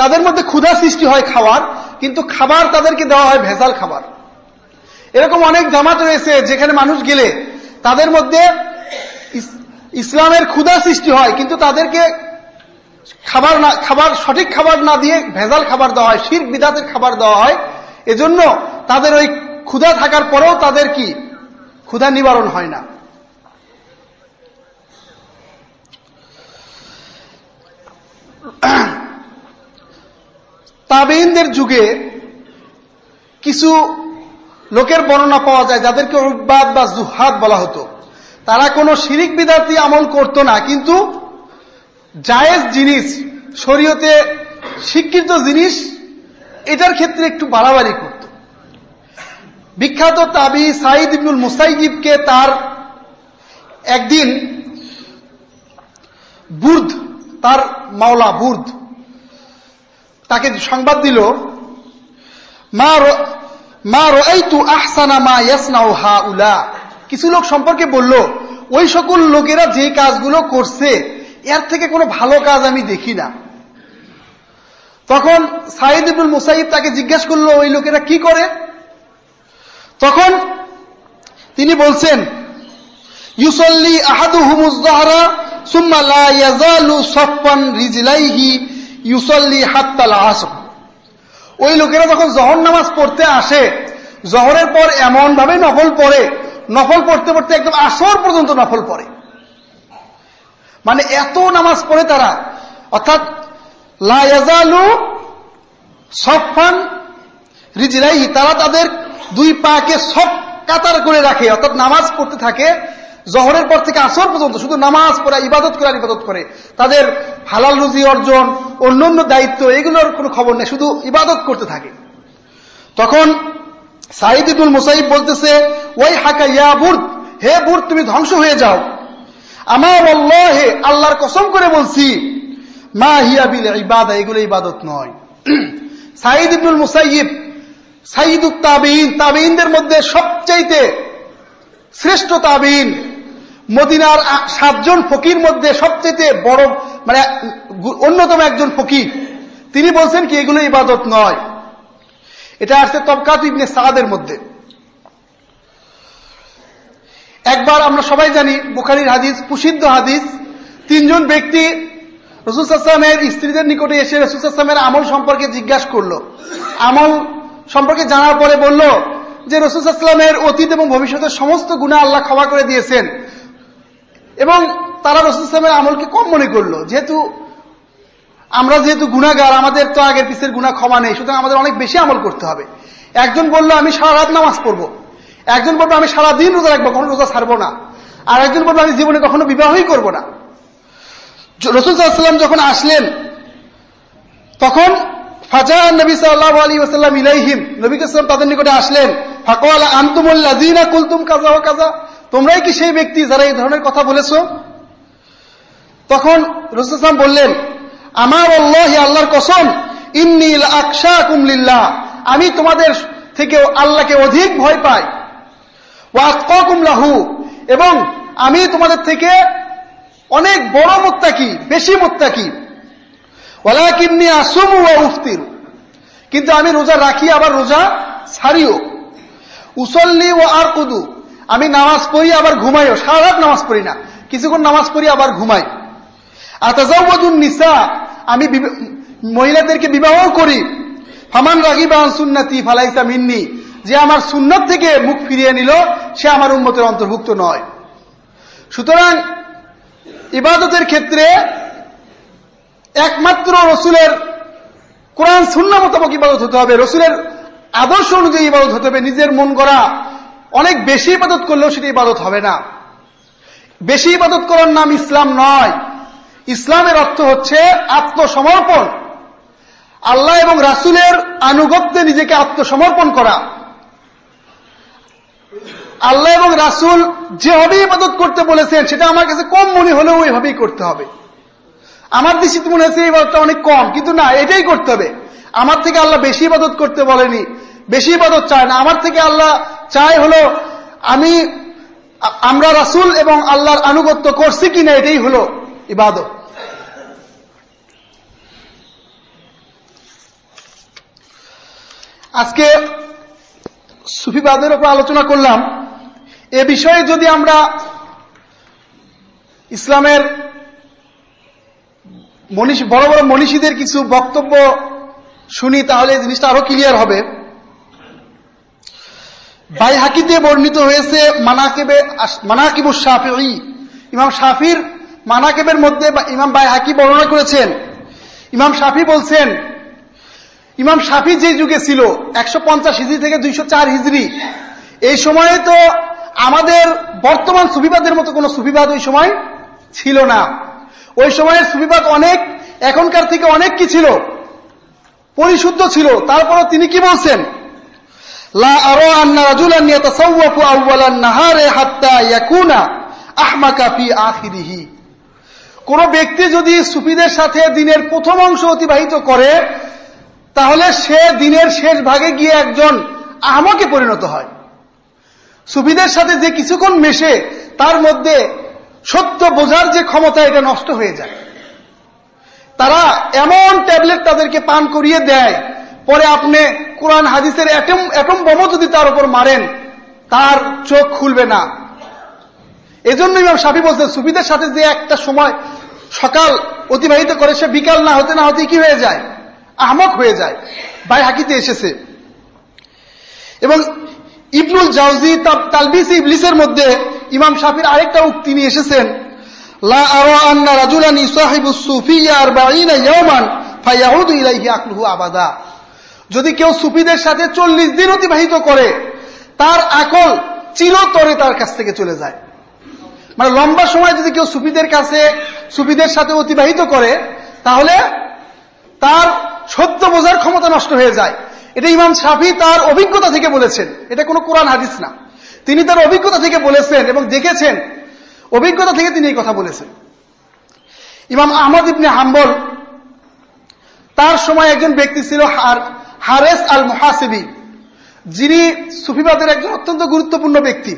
তাদের মধ্যে ক্ষুধা সৃষ্টি হয় খাওয়ার, কিন্তু খাবার তাদেরকে দেওয়া হয় ভেজাল খাবার। এরকম অনেক জামাত রয়েছে যেখানে মানুষ গেলে তাদের মধ্যে ইসলামের ক্ষুধা সৃষ্টি হয়, কিন্তু তাদেরকে সঠিক খাবার না দিয়ে ভেজাল খাবার দেওয়া হয়, শিরক বিদআতের খাবার দেওয়া হয়। এজন্য তাদের ওই ক্ষুধা থাকার পরেও তাদের কি ক্ষুধা নিবারণ হয় না। তাবেঈনদের যুগে কিছু লোকের বর্ণনা পাওয়া যায় যাদেরকে উব্বাদ বা জুহাদ বলা হতো। তারা কোনো শিরিক বিদআতি আমল করত না, কিন্তু জায়েজ জিনিস, শরীয়তে স্বীকৃত জিনিস, এটার ক্ষেত্রে একটু বাড়াবাড়ি করত। বিখ্যাত তাবী সাঈদ ইবনুল মুসাইয়িবকে তার একদিন বুর্দ, তার মাওলা বুর্দ তাকে সংবাদ দিল, মা রাআইতু আহসানা মা ইয়াসনাউ হাউলা। কিছু লোক সম্পর্কে বলল, ওই সকল লোকেরা যে কাজগুলো করছে এর থেকে কোনো ভালো কাজ আমি দেখি না। তখন সাঈদ ইবনুল মুসাইয়িব তাকে জিজ্ঞাসা করলো, ওই লোকেরা কি করে? তখন তিনি বলছেন, ইউসাল্লি আহাদুহুমুজ যহরা সুম্মা লা ইয়াজালু সাফফান রিজলাইহি ইউসাল্লি হাত্তাল আসর। ওই লোকেরা যখন জহর নামাজ পড়তে আসে, জহরের পর এমন ভাবে নফল পড়ে, নফল পড়তে পড়তে একদম আসর পর্যন্ত নফল পড়ে। মানে এত নামাজ পড়ে তারা, অর্থাৎ লা ইয়াজালু সাফফান রিজলাইহি, তারা তাদের দুই পাকে সব কাতার করে রাখে, অর্থাৎ নামাজ পড়তে থাকে জহরের পর থেকে আসর পর্যন্ত, শুধু নামাজ পড়া, ইবাদত করে ইবাদত করে। তাদের হালাল রুজি অর্জন, অন্যান্য দায়িত্ব, এগুলোর কোনো খবর নেই, শুধু ইবাদত করতে থাকে। তখন সাঈদ ইবনুল মুসাইয়িব বলতেছে, ওই হাকা ইয়া বুর্দ, হে বুর্দ তুমি ধ্বংস হয়ে যাও। আমা ওয়াল্লাহি, আল্লাহর কসম করে বলছি, মা হিয়া বিল ইবাদা, এগুলো ইবাদত নয়। সাঈদ ইবনুল মুসাইয়িব সাইয়্যিদুত তাবেঈন, তাবেঈনদের মধ্যে সবচাইতে শ্রেষ্ঠ তাবেঈন, মদিনার 7 জন ফকির মধ্যে সবচেয়ে বড়, মানে অন্যতম একজন ফকির। তিনি বলছেন কি এগুলো ইবাদত নয়। এটা আসছে তবকাত ইবনে সাদের মধ্যে। একবার আমরা সবাই জানি, বুখারীর হাদিস, প্রসিদ্ধ হাদিস, 3 জন ব্যক্তি রাসূল সাল্লাল্লাহু আলাইহি ওয়াসাল্লামের স্ত্রীদের নিকটে এসে রাসূল সাল্লাল্লাহু আলাইহি ওয়াসাল্লামের আমল সম্পর্কে জিজ্ঞাসা করলো। আমল সম্পর্কে জানার পরে বলল যে রাসূল সাল্লাল্লাহু আলাইহি ওয়াসাল্লামের অতীত এবং ভবিষ্যতের সমস্ত গুনাহ আল্লাহ ক্ষমা করে দিয়েছেন, এবং তারা রাসূল সাল্লাল্লাহু আলাইহি ওয়াসাল্লামের আমলকে কম মনে করলো। আমরা যেহেতু গুনাহগার, আমাদের তো আগের পিছের গুনাহ ক্ষমা নেই, সুতরাং আমাদের অনেক বেশি আমল করতে হবে। একজন বলল আমি সারা রাত নামাজ পড়বো, একজন বলল আমি সারা দিন রোজা রাখবো, কোনো রোজা ছাড়বো না, আর একজন বলবে আমি জীবনে কখনো বিবাহই করব না। রাসূল সাল্লাল্লাহু আলাইহি ওয়াসাল্লাম যখন আসলেন তখন ফাজা নবী সাল্লাল্লাহু আলাইহি ওয়াসাল্লাম ইলাইহিম, নবী সাল্লাল্লাহু তাদের নিকটে আসলেন। ফাকালা আনতুমুল লাযিনা কুলতুম কাযা ওয়া কাযা, তোমরাই কি সেই ব্যক্তি যারা এই ধরনের কথা বলেছো? তখন রাসূল সাল্লাল্লাহু আলাইহি ওয়াসাল্লাম বললেন, আমার আল্লাহি, আল্লাহর কসম, ইন্নী লাআখশাকুম লিল্লাহ, আমি তোমাদের থেকে আল্লাহকে অধিক ভয় পাই, ওয়া আতকাকুম লাহু, এবং আমি তোমাদের থেকে অনেক বড় মুত্তাকি, বেশি মুত্তাকি। ওয়ালাকিন্নী আসুমু ওয়া উফতিরু, কিন্তু আমি রোজা রাখি আবার রোজা ছাড়িও। উসল্লি ওয়া আরকুদু, আমি নামাজ পড়ি আবার ঘুমাইও, সারা রাত নামাজ পড়ি না, কিছুক্ষণ নামাজ পড়ি আবার ঘুমাই। আতাজাওয়াজুন নিসা, আমি মহিলাদেরকে বিবাহ করি। ফামান রাগিবা আন সুন্নতি ফালাইসা মিন্নি, যে আমার সুন্নাত থেকে মুখ ফিরিয়ে নিল সে আমার উম্মতের অন্তর্ভুক্ত নয়। সুতরাং ইবাদতের ক্ষেত্রে একমাত্র রসুলের কোরআন সুন্নাহ মোতাবেক ইবাদত হতে হবে, রসুলের আদর্শ অনুযায়ী ইবাদত হতে হবে। নিজের মন গড়া অনেক বেশি ইবাদত করলেও সেটা ইবাদত হবে না। বেশি ইবাদত করার নাম ইসলাম নয়। ইসলামের অর্থ হচ্ছে আত্মসমর্পণ, আল্লাহ এবং রাসূলের আনুগত্যে নিজেকে আত্মসমর্পণ করা। আল্লাহ এবং রাসূল যেভাবে ইবাদত করতে বলেছেন সেটা আমার কাছে কম মনে হলেও ওইভাবেই করতে হবে। আমার দৃষ্টিতে মনে হচ্ছে এই ইবাদতটা অনেক কম, কিন্তু না, এটাই করতে হবে। আমার থেকে আল্লাহ বেশি ইবাদত করতে বলেনি, বেশি ইবাদত চায় না। আমার থেকে আল্লাহ চায় হলো আমরা রাসূল এবং আল্লাহর আনুগত্য করছি কিনা, এটাই হলো ইবাদত। আজকে সুফিবাদের উপর আলোচনা করলাম। এ বিষয়ে যদি আমরা ইসলামের বড় বড় মনীষীদের কিছু বক্তব্য শুনি তাহলে এই জিনিসটা আরো ক্লিয়ার হবে। বাইহাকিতে বর্ণিত হয়েছে মানাকিবুশ শাফিঈ, ইমাম শাফির মানাকিবের মধ্যে ইমাম বাইহাকি বর্ণনা করেছেন। ইমাম শাফি বলছেন, ইমাম শাফি যে যুগে ছিল 150 হিজরি থেকে 204 হিজরি, এই সময়ে তো আমাদের বর্তমান সুফিবাদের মতো কোন সুফিবাদ ওই সময় ছিল না। ওই সময়ের সুফিবাদ অনেক এখনকার থেকে অনেক কি ছিল, পরিশুদ্ধ ছিল। তারপরও তিনি কি বলছেন, লা আরা আন্না রাজুলান ইয়াতাসাওয়াফু আউওয়ালান নাহারে হাত্তা ইয়াকুনা আহমাকা ফি আখিরিহি, কোন ব্যক্তি যদি সুফিদের সাথে দিনের প্রথম অংশ অতিবাহিত করে তাহলে সে দিনের শেষ ভাগে গিয়ে একজন আহমকে পরিণত হয়। সুফিদের সাথে যে কিছুক্ষণ মেশে তার মধ্যে সত্য বোঝার যে ক্ষমতা, এটা নষ্ট হয়ে যায়। তারা এমন ট্যাবলেট তাদেরকে পান করিয়ে দেয়, পরে আপনি কোরআন হাদিসের অ্যাটম বোমা যদি তার উপর মারেন তার চোখ খুলবে না। এজন্য ইমাম শাফি বলছেন, সুফিদের সাথে যে একটা সময় সকাল অতিবাহিত করে সে বিকাল না হতে কি হয়ে যায়, আহমক হয়ে যায়। বাইহাকিতে এসেছে। এবং ইবনুল জাওজি তালবিস ইবলিসের মধ্যে ইমাম শাফির আরেকটা উক্তি নিয়ে এসেছেন, লা আরা আন্না রাজুলান ইসাহিবুস সুফিয়া 40 ইয়াওমান ফায়াউদু ইলাইহি আকলুহু আবাদা, যদি কেউ সুফিদের সাথে 40 দিন অতিবাহিত করে তার আকল চিরতরে তার কাছ থেকে চলে যায়। মানে লম্বা সময় যদি কেউ সুফিদের সাথে অতিবাহিত করে তাহলে তার সত্য বোঝার ক্ষমতা নষ্ট হয়ে যায়। এটা ইমাম শাফি তার অভিজ্ঞতা থেকে বলেছেন, এটা কোনো কোরআন হাদিস না। তিনি তার অভিজ্ঞতা থেকে বলেছেন এবং দেখেছেন, অভিজ্ঞতা থেকে তিনি এই কথা বলেছেন। ইমাম আহমদ ইবনে হাম্বল, তার সময় একজন ব্যক্তি ছিল হারেস আল মুহাসিবি, যিনি সুফিবাদের একজন অত্যন্ত গুরুত্বপূর্ণ ব্যক্তি।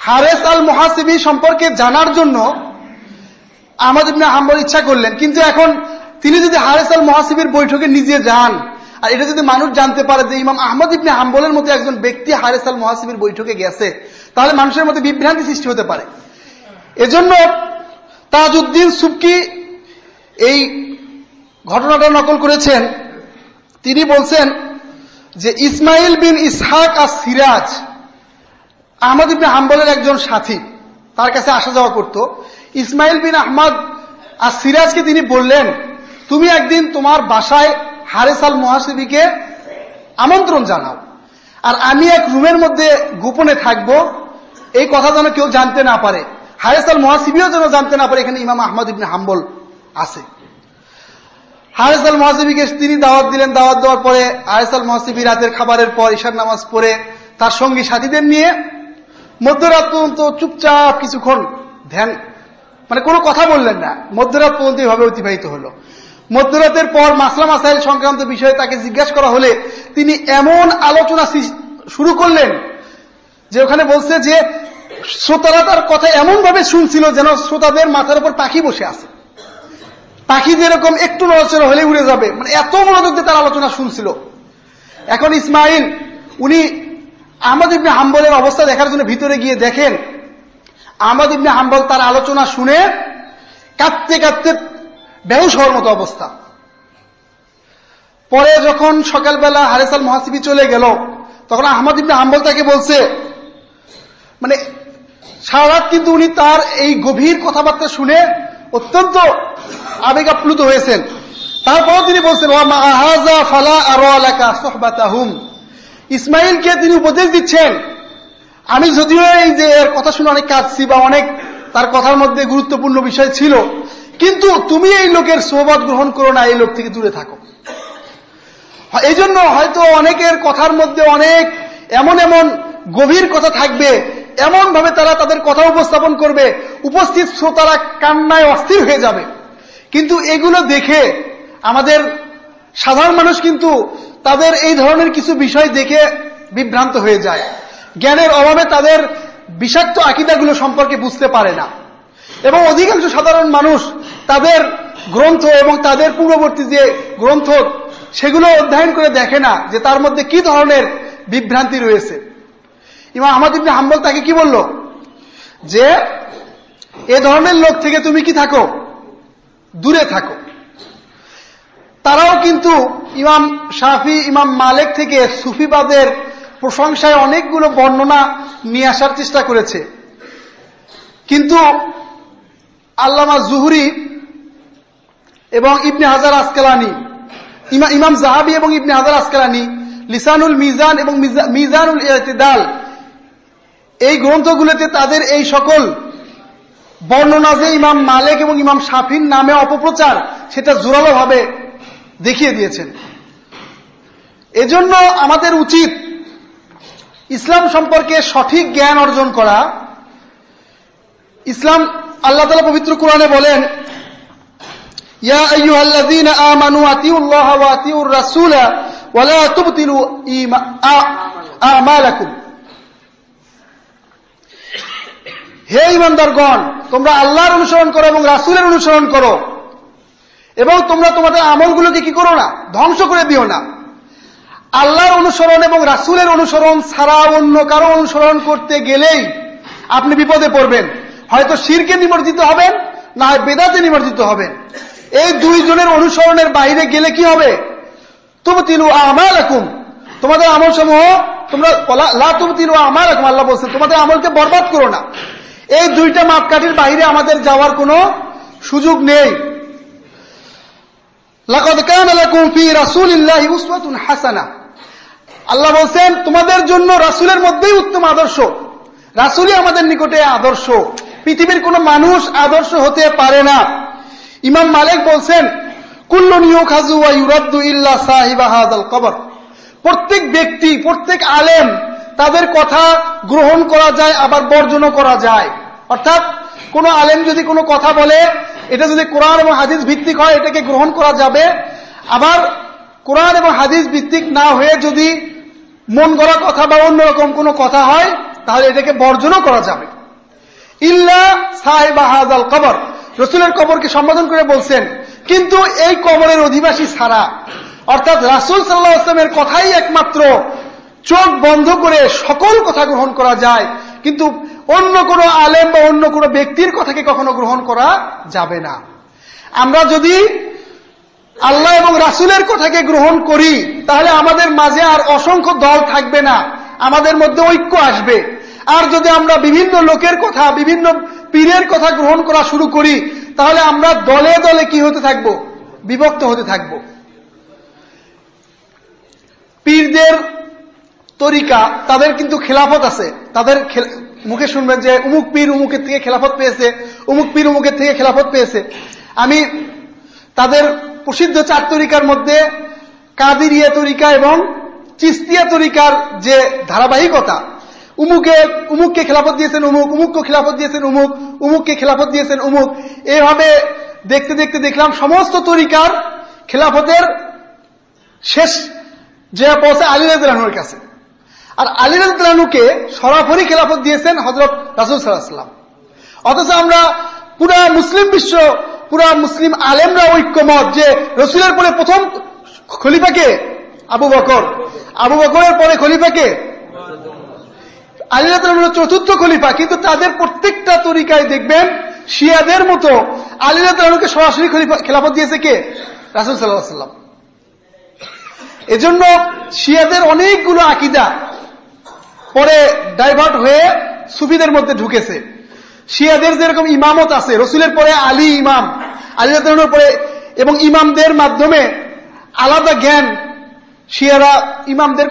হারেস আল মুহাসিবি সম্পর্কে জানার জন্য আহমদ ইবনে হাম্বল ইচ্ছা করলেন, কিন্তু এখন তিনি যদি হারেস আল মুহাসিবির বৈঠকে নিজে যান আর এটা যদি মানুষ জানতে পারে যে ইমাম আহমদ ইবনে হাম্বলের মতো একজন ব্যক্তি হারেস আল মুহাসিবির বৈঠকে গেছে, তাহলে মানুষের মধ্যে বিভ্রান্তি সৃষ্টি হতে পারে। এজন্য তাজউদ্দিন সুবকি এই ঘটনাটা নকল করেছেন। তিনি বলছেন যে ইসমাইল বিন ইসহাক আস-সিরাজ আহমদ ইবনে হাম্বলের একজন সাথী, তার কাছে আসা যাওয়া করত। ইসমাইল বিন আহমদ আস-সিরাজকে তিনি বললেন, তুমি একদিন তোমার বাসায় হারেস আল মুহাসিবিকে আমন্ত্রণ জানাও, আর আমি এক রুমের মধ্যে গোপনে থাকব, এই কথা যেন কেউ জানতে না পারে, হারিস আল মুহাসিবিও যেন জানতে না পারে এখানে ইমাম আহমদ ইবনে হাম্বল আছে। হারিস আল মুহাসিবিকে তিনি দাওয়াত দিলেন। দাওয়াত দেওয়ার পরে হারিস আল মুহাসিবি রাতের খাবারের পর ঈশার নামাজ পড়ে তার সঙ্গী সাথীদের নিয়ে মধ্যরাত পর্যন্ত চুপচাপ কিছুক্ষণ ধ্যান, মানে কোনো কথা বললেন না, মধ্যরাত পর্যন্ত এইভাবে অতিবাহিত হলো। মধ্যরাতের পর মাসলা মাসাইল সংক্রান্ত বিষয়ে তাকে জিজ্ঞাসা করা হলে তিনি এমন আলোচনা শুরু করলেন যে ওখানে বলছে যে শ্রোতারা তার কথা এমন ভাবে শুনছিল যেন শ্রোতাদের মাথার উপর পাখি বসে আছে, পাখি যেরকম একটু নড়াচড়া হলে উড়ে যাবে, মানে এত মনোযোগ দিয়ে তার আলোচনা শুনছিল। এখন ইসমাইল উনি আহমদ ইবনে হাম্বলের অবস্থা দেখার জন্য ভিতরে গিয়ে দেখেন আহমদ ইবনে হাম্বল তার আলোচনা শুনে কাঁদতে কাঁদতে বেহুশ হওয়ার মতো অবস্থা। পরে যখন সকালবেলা হারিস আল মুহাসিবি চলে গেল তখন আহমদ ইবনে হাম্বল তাকে বলছে, মানে সারা রাত কিন্তু উনি তার এই গভীর কথাবার্তা শুনে অত্যন্ত আবেগ আপ্লুত হয়েছেন। তারপরও তিনি বলছেন ওয়া মা হাযা ফালা আরা লাকা সুহবাতাহুম, ইসমাইলকে তিনি উপদেশ দিচ্ছেন, আমি যদিও এই যে এর কথা শুনে অনেক কাঁদছি বা অনেক তার কথার মধ্যে গুরুত্বপূর্ণ বিষয় ছিল, কিন্তু তুমি এই লোকের সোহবত গ্রহণ করো না, এই লোক থেকে দূরে থাকো। এই জন্য হয়তো অনেকের কথার মধ্যে অনেক এমন এমন গভীর কথা থাকবে, এমন ভাবে তারা তাদের কথা উপস্থাপন করবে, উপস্থিত শ্রোতারা কান্নায় অস্থির হয়ে যাবে। কিন্তু এগুলো দেখে আমাদের সাধারণ মানুষ কিন্তু তাদের এই ধরনের কিছু বিষয় দেখে বিভ্রান্ত হয়ে যায়, জ্ঞানের অভাবে তাদের বিষাক্ত আকীদাগুলো সম্পর্কে বুঝতে পারে না। এবং অধিকাংশ সাধারণ মানুষ তাদের গ্রন্থ এবং তাদের পূর্ববর্তী যে গ্রন্থ সেগুলো অধ্যয়ন করে দেখে না যে তার মধ্যে কি ধরনের বিভ্রান্তি রয়েছে। ইমাম আহমদ ইবনে হাম্বল তাকে কি বলল যে এ ধরনের লোক থেকে তুমি কি থাকো, দূরে থাকো। তারাও কিন্তু ইমাম শাফি ইমাম মালিক থেকে সুফিবাদের প্রশংসায় অনেকগুলো বর্ণনা নিয়ে আসার চেষ্টা করেছে, কিন্তু আল্লামা জুহরি এবং ইবনে হাজার আসকালানি, ইমাম জাহাবি এবং ইবনে হাজার আসকালানি লিসানুল মিজান এবং মিজানুল ইতিদাল এই গ্রন্থগুলোতে তাদের এই সকল বর্ণনা যে ইমাম মালিক এবং ইমাম শাফির নামে অপপ্রচার সেটা জোরালো ভাবে দেখিয়ে দিয়েছেন। এজন্য আমাদের উচিত ইসলাম সম্পর্কে সঠিক জ্ঞান অর্জন করা। ইসলাম আল্লাহ তাআলা পবিত্র কোরআনে বলেন ইয়া আইয়ুহাল্লাযীনা আমানু আতিউল্লাহা ওয়া আতিউর রাসূলা ওয়া লা তুবতিলু আমালাকুম, হে ঈমানদারগণ তোমরা আল্লাহর অনুসরণ করো এবং রাসূলের অনুসরণ করো এবং তোমরা তোমাদের আমলগুলোকে কি করো না, ধ্বংস করে দিও না। আল্লাহর অনুসরণ এবং রাসূলের অনুসরণ ছাড়া অন্য কারো অনুসরণ করতে গেলেই আপনি বিপদে পড়বেন, হয়তো শিরকে নিমজ্জিত হবেন না হয় বেদাতে নিমজ্জিত হবেন। এই দুইজনের অনুসরণের বাইরে গেলে কি হবে, তুবতিলু আমালাকুম, তোমাদের আমল সমূহ তোমরা লা তুবতিলু আমালাকুম, আল্লাহ বলছেন তোমাদের আমলকে বরবাদ করো না। এই দুইটা মাপকাঠির বাইরে আমাদের যাওয়ার কোনো সুযোগ নেই। লাকাদ কানা লাকুম ফি রাসূলিল্লাহি উসওয়াতুন হাসানাহ, আল্লাহ বলছেন তোমাদের জন্য রাসূলের মধ্যেই উত্তম আদর্শ, রাসূলই আমাদের নিকটে আদর্শ, পৃথিবীর কোনো মানুষ আদর্শ হতে পারে না। ইমাম মালিক বলছেন কুল্লুন ইউখাযু ওয়া ইউরাদ্দু ইল্লা সাহিবা হাযাল কবর, প্রত্যেক ব্যক্তি প্রত্যেক আলেম তাদের কথা গ্রহণ করা যায় আবার বর্জনও করা যায়। অর্থাৎ কোন আলেম যদি কোনো কথা বলে এটা যদি কোরআন এবং হাদিস ভিত্তিক হয় এটাকে গ্রহণ করা যাবে, আবার কোরআন এবং হাদিস ভিত্তিক না হয়ে যদি মন গড়া কথা বা অন্যরকম কোনো কথা হয় তাহলে এটাকে বর্জনও করা যাবে। ইল্লা সাহিবা হাযাল কবর, রাসূলের কবরকে সম্বোধন করে বলছেন কিন্তু এই কবরের অধিবাসী ছাড়া, অর্থাৎ রাসূল সাল্লাল্লাহু আলাইহি ওয়াসাল্লামের কথাই একমাত্র চোখ বন্ধ করে সকল কথা গ্রহণ করা যায়, কিন্তু অন্য কোনো আলেম বা অন্য কোনো ব্যক্তির কথাকে কখনো গ্রহণ করা যাবে না। আমরা যদি আল্লাহ এবং রাসূলের কথাকে গ্রহণ করি তাহলে আমাদের মাঝে আর অসংখ্য দল থাকবে না, আমাদের মধ্যে ঐক্য আসবে। আর যদি আমরা বিভিন্ন লোকের কথা বিভিন্ন পীরের কথা গ্রহণ করা শুরু করি তাহলে আমরা দলে দলে কি হতে থাকব, বিভক্ত হতে থাকব। পীরদের তরিকা তাদের কিন্তু খেলাফত আছে, তাদের মুখে শুনবেন যে উমুক পীর উমুকের থেকে খেলাফত পেয়েছে, উমুক পীর উমুকের থেকে খেলাফত পেয়েছে। আমি তাদের প্রসিদ্ধ 4 তরিকার মধ্যে কাদিরিয়া তরিকা এবং চিস্তিয়া তরিকার যে ধারাবাহিকতা, উমুককে খেলাফত দিয়েছেন উমুক, উমুককে খেলাফত দিয়েছেন উমুক, উমুককে খেলাফত দিয়েছেন উমুক, এইভাবে দেখতে দেখতে দেখলাম সমস্ত তরিকার খেলাফতের শেষ যে পৌঁছে আলী রাদিয়াল্লাহু আনহুর কাছে। আর আলী রাদিয়াল্লাহু আনহুকে সরাসরি খেলাফত দিয়েছেন হযরত রাসূল সাল্লাল্লাহু আলাইহি ওয়াসাল্লাম। অথচ আমরা পুরা মুসলিম বিশ্ব, পুরা মুসলিম আলেমরা ঐক্যমত যে রাসূলের পরে প্রথম খলিফাকে আবু বকর, আবু বকরের পরে খলিফাকে আলী রাদিয়াল্লাহু আনহু চতুর্থ খলিফা। কিন্তু তাদের প্রত্যেকটা তরিকায় দেখবেন শিয়াদের মতো আলী রাদিয়াল্লাহু আনহুকে সরাসরি খেলাফত দিয়েছে কে? রাসূল সাল্লাল্লাহু আলাইহি ওয়াসাল্লাম। এজন্য শিয়াদের অনেকগুলো আকীদা পরে ডাইভার্ট হয়ে সুফিদের মধ্যে ঢুকেছে। শিয়াদের যেরকম ইমামত আছে, রাসূলের পরে আলী ইমাম, আলী রাদিয়াল্লাহু আনহুর পরে, এবং ইমামদের মাধ্যমে আলাদা জ্ঞান, শিয়ারা ইমামদের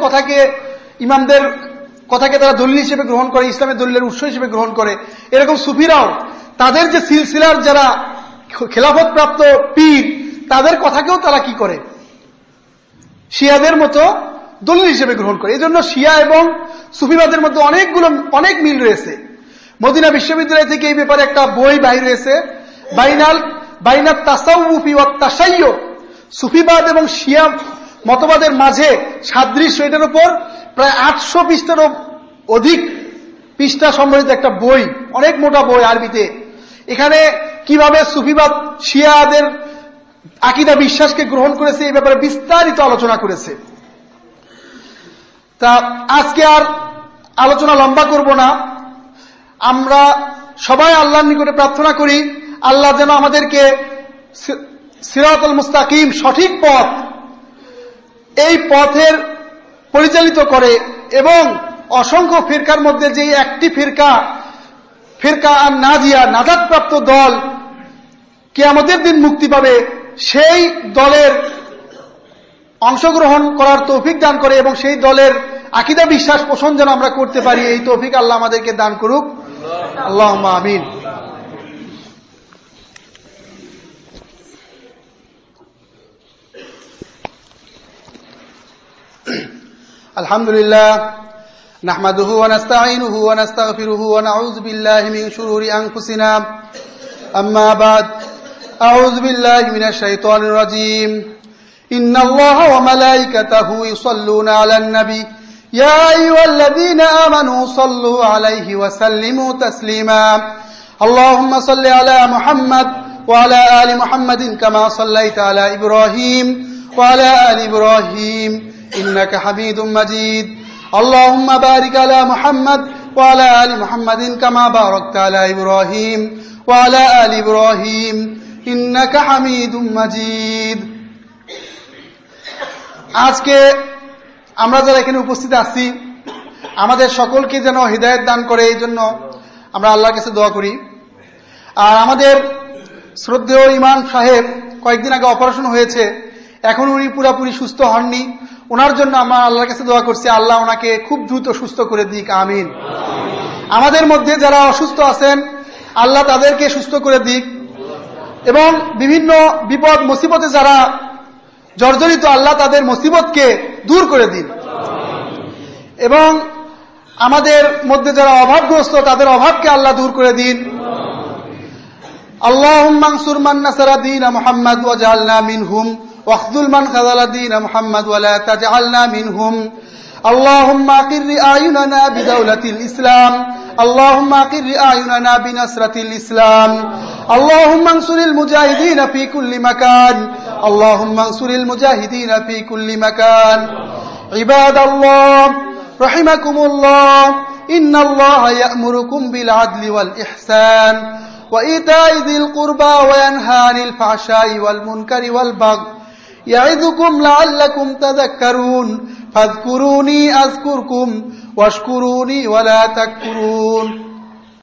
কথাকে তারা দলিল হিসেবে গ্রহণ করে, ইসলামের দলিলের উৎস হিসেবে গ্রহণ করে। এরকম সুফিরাও তাদের যে সিলসিলার যারা খেলাফত প্রাপ্ত পীর, তাদের কথাকেও তারা কি করে? শিয়াদের মতো দলিল হিসেবে গ্রহণ করে। এই জন্য শিয়া এবং সুফিবাদের মধ্যে অনেক মিল রয়েছে। মদিনা বিশ্ববিদ্যালয় থেকে এই ব্যাপারে একটা বই বাইর হয়েছে, বাইনাত তাসাউফি ওয়াত তাশাইয়্যু, সুফিবাদ এবং শিয়া মতবাদের মাঝে সাদৃশ্য, এটার উপর প্রায় 800 পৃষ্ঠারও অধিক পৃষ্ঠা সম্বলিত একটা বই, অনেক মোটা বই আরবিতে। এখানে কিভাবে সুফিবাদ শিয়াদের আকীদা বিশ্বাসকে গ্রহণ করেছে এই ব্যাপারে বিস্তারিত আলোচনা করেছে। তা আজকে আর আলোচনা লম্বা করব না। আমরা সবাই আল্লাহর নিকটে প্রার্থনা করি আল্লাহ যেন আমাদেরকে সিরাতুল মুস্তাকিম, সঠিক পথ, এই পথের পরিচালিত করে এবং অসংখ্য ফিরকার মধ্যে যে একটি ফিরকা আর নাজিয়া, নাজাতপ্রাপ্ত দল কিয়ামতের দিন মুক্তি পাবে, সেই দলের অংশগ্রহণ করার তৌফিক দান করে এবং সেই দলের আকীদা বিশ্বাস পোষণ যেন আমরা করতে পারি, এই তৌফিক আল্লাহ আমাদেরকে দান করুক। আল্লাহুম্মা আমিন। আলহামদুলিল্লাহ নাহমাদুহু ওয়া নাস্তাঈনুহু ওয়া নাস্তাগফিরুহু ওয়া নাউযু বিল্লাহি মিন শুরুরি আনফুসিনা, আম্মা বাদ, আউযু বিল্লাহি মিনাশ শাইতানির রাজীম। ইন্নাল্লাহা ওয়া মালাইকাতাহু ইউসাল্লুনা আলান নবী ইয়া আইয়ুহাল্লাযীনা আমানু সাল্লু আলাইহি ওয়া সাল্লিমু তাসলিমা। আল্লাহুম্মা সাল্লি আলা মুহাম্মাদ ওয়া আলা আলি মুহাম্মাদিন কামা সাল্লাইতা আলা ইব্রাহিম ওয়া আলা আলি ইব্রাহিম ইন্নাকা হামিদুম মাজিদ। আল্লাহুম্মা বারিক আলা মুহাম্মাদ ওয়া আলা আলি মুহাম্মাদিন কামা বারাকতা আলা ইব্রাহিম ওয়া আলা আলি ইব্রাহিম ইন্নাকা হামিদুম মাজিদ। আজকে আমরা যারা এখানে উপস্থিত আছি, আমাদের সকলকে যেন হিদায়াত দান করে, এই জন্য আমরা আল্লাহর কাছে দোয়া করি। আর আমাদের শ্রদ্ধেয় ইমাম সাহেব কয়েকদিন আগে অপারেশন হয়েছে, এখন উনি পুরাপুরি সুস্থ হননি। ওনার জন্য আমরা আল্লাহর কাছে দোয়া করছি, আল্লাহ ওনাকে খুব দ্রুত সুস্থ করে দিক, আমিন। আমাদের মধ্যে যারা অসুস্থ আছেন, আল্লাহ তাদেরকে সুস্থ করে দিক, এবং বিভিন্ন বিপদ মুসিবতে যারা জর্জরিত, আল্লাহ তাদের মুসিবতকে দূর করে দিন, এবং আমাদের মধ্যে যারা অভাবগ্রস্ত তাদের অভাবকে আল্লাহ দূর করে দিন। আল্লাহুম্মা আনসুর মান নাসারা দীন মুহাম্মদ ওয়াজআলনা মিনহুম ওয়াখযুল মান খাযালা দীন মুহাম্মদ ওয়া লা তাজআলনা মিনহুম। اللهم أقر أعيننا بدولة الإسلام، اللهم أقر أعيننا بنصرة الإسلام، اللهم انصر المجاهدين في كل مكان، اللهم انصر المجاهدين في كل مكان. عباد الله رحمكم الله، إن الله يأمركم بالعدل والإحسان وإيتاء ذي القربى وينهى عن الفحشاء والمنكر والبغي يعظكم لعلكم تذكرون. فاذكروني أذكركم واشكروني ولا تكفرون.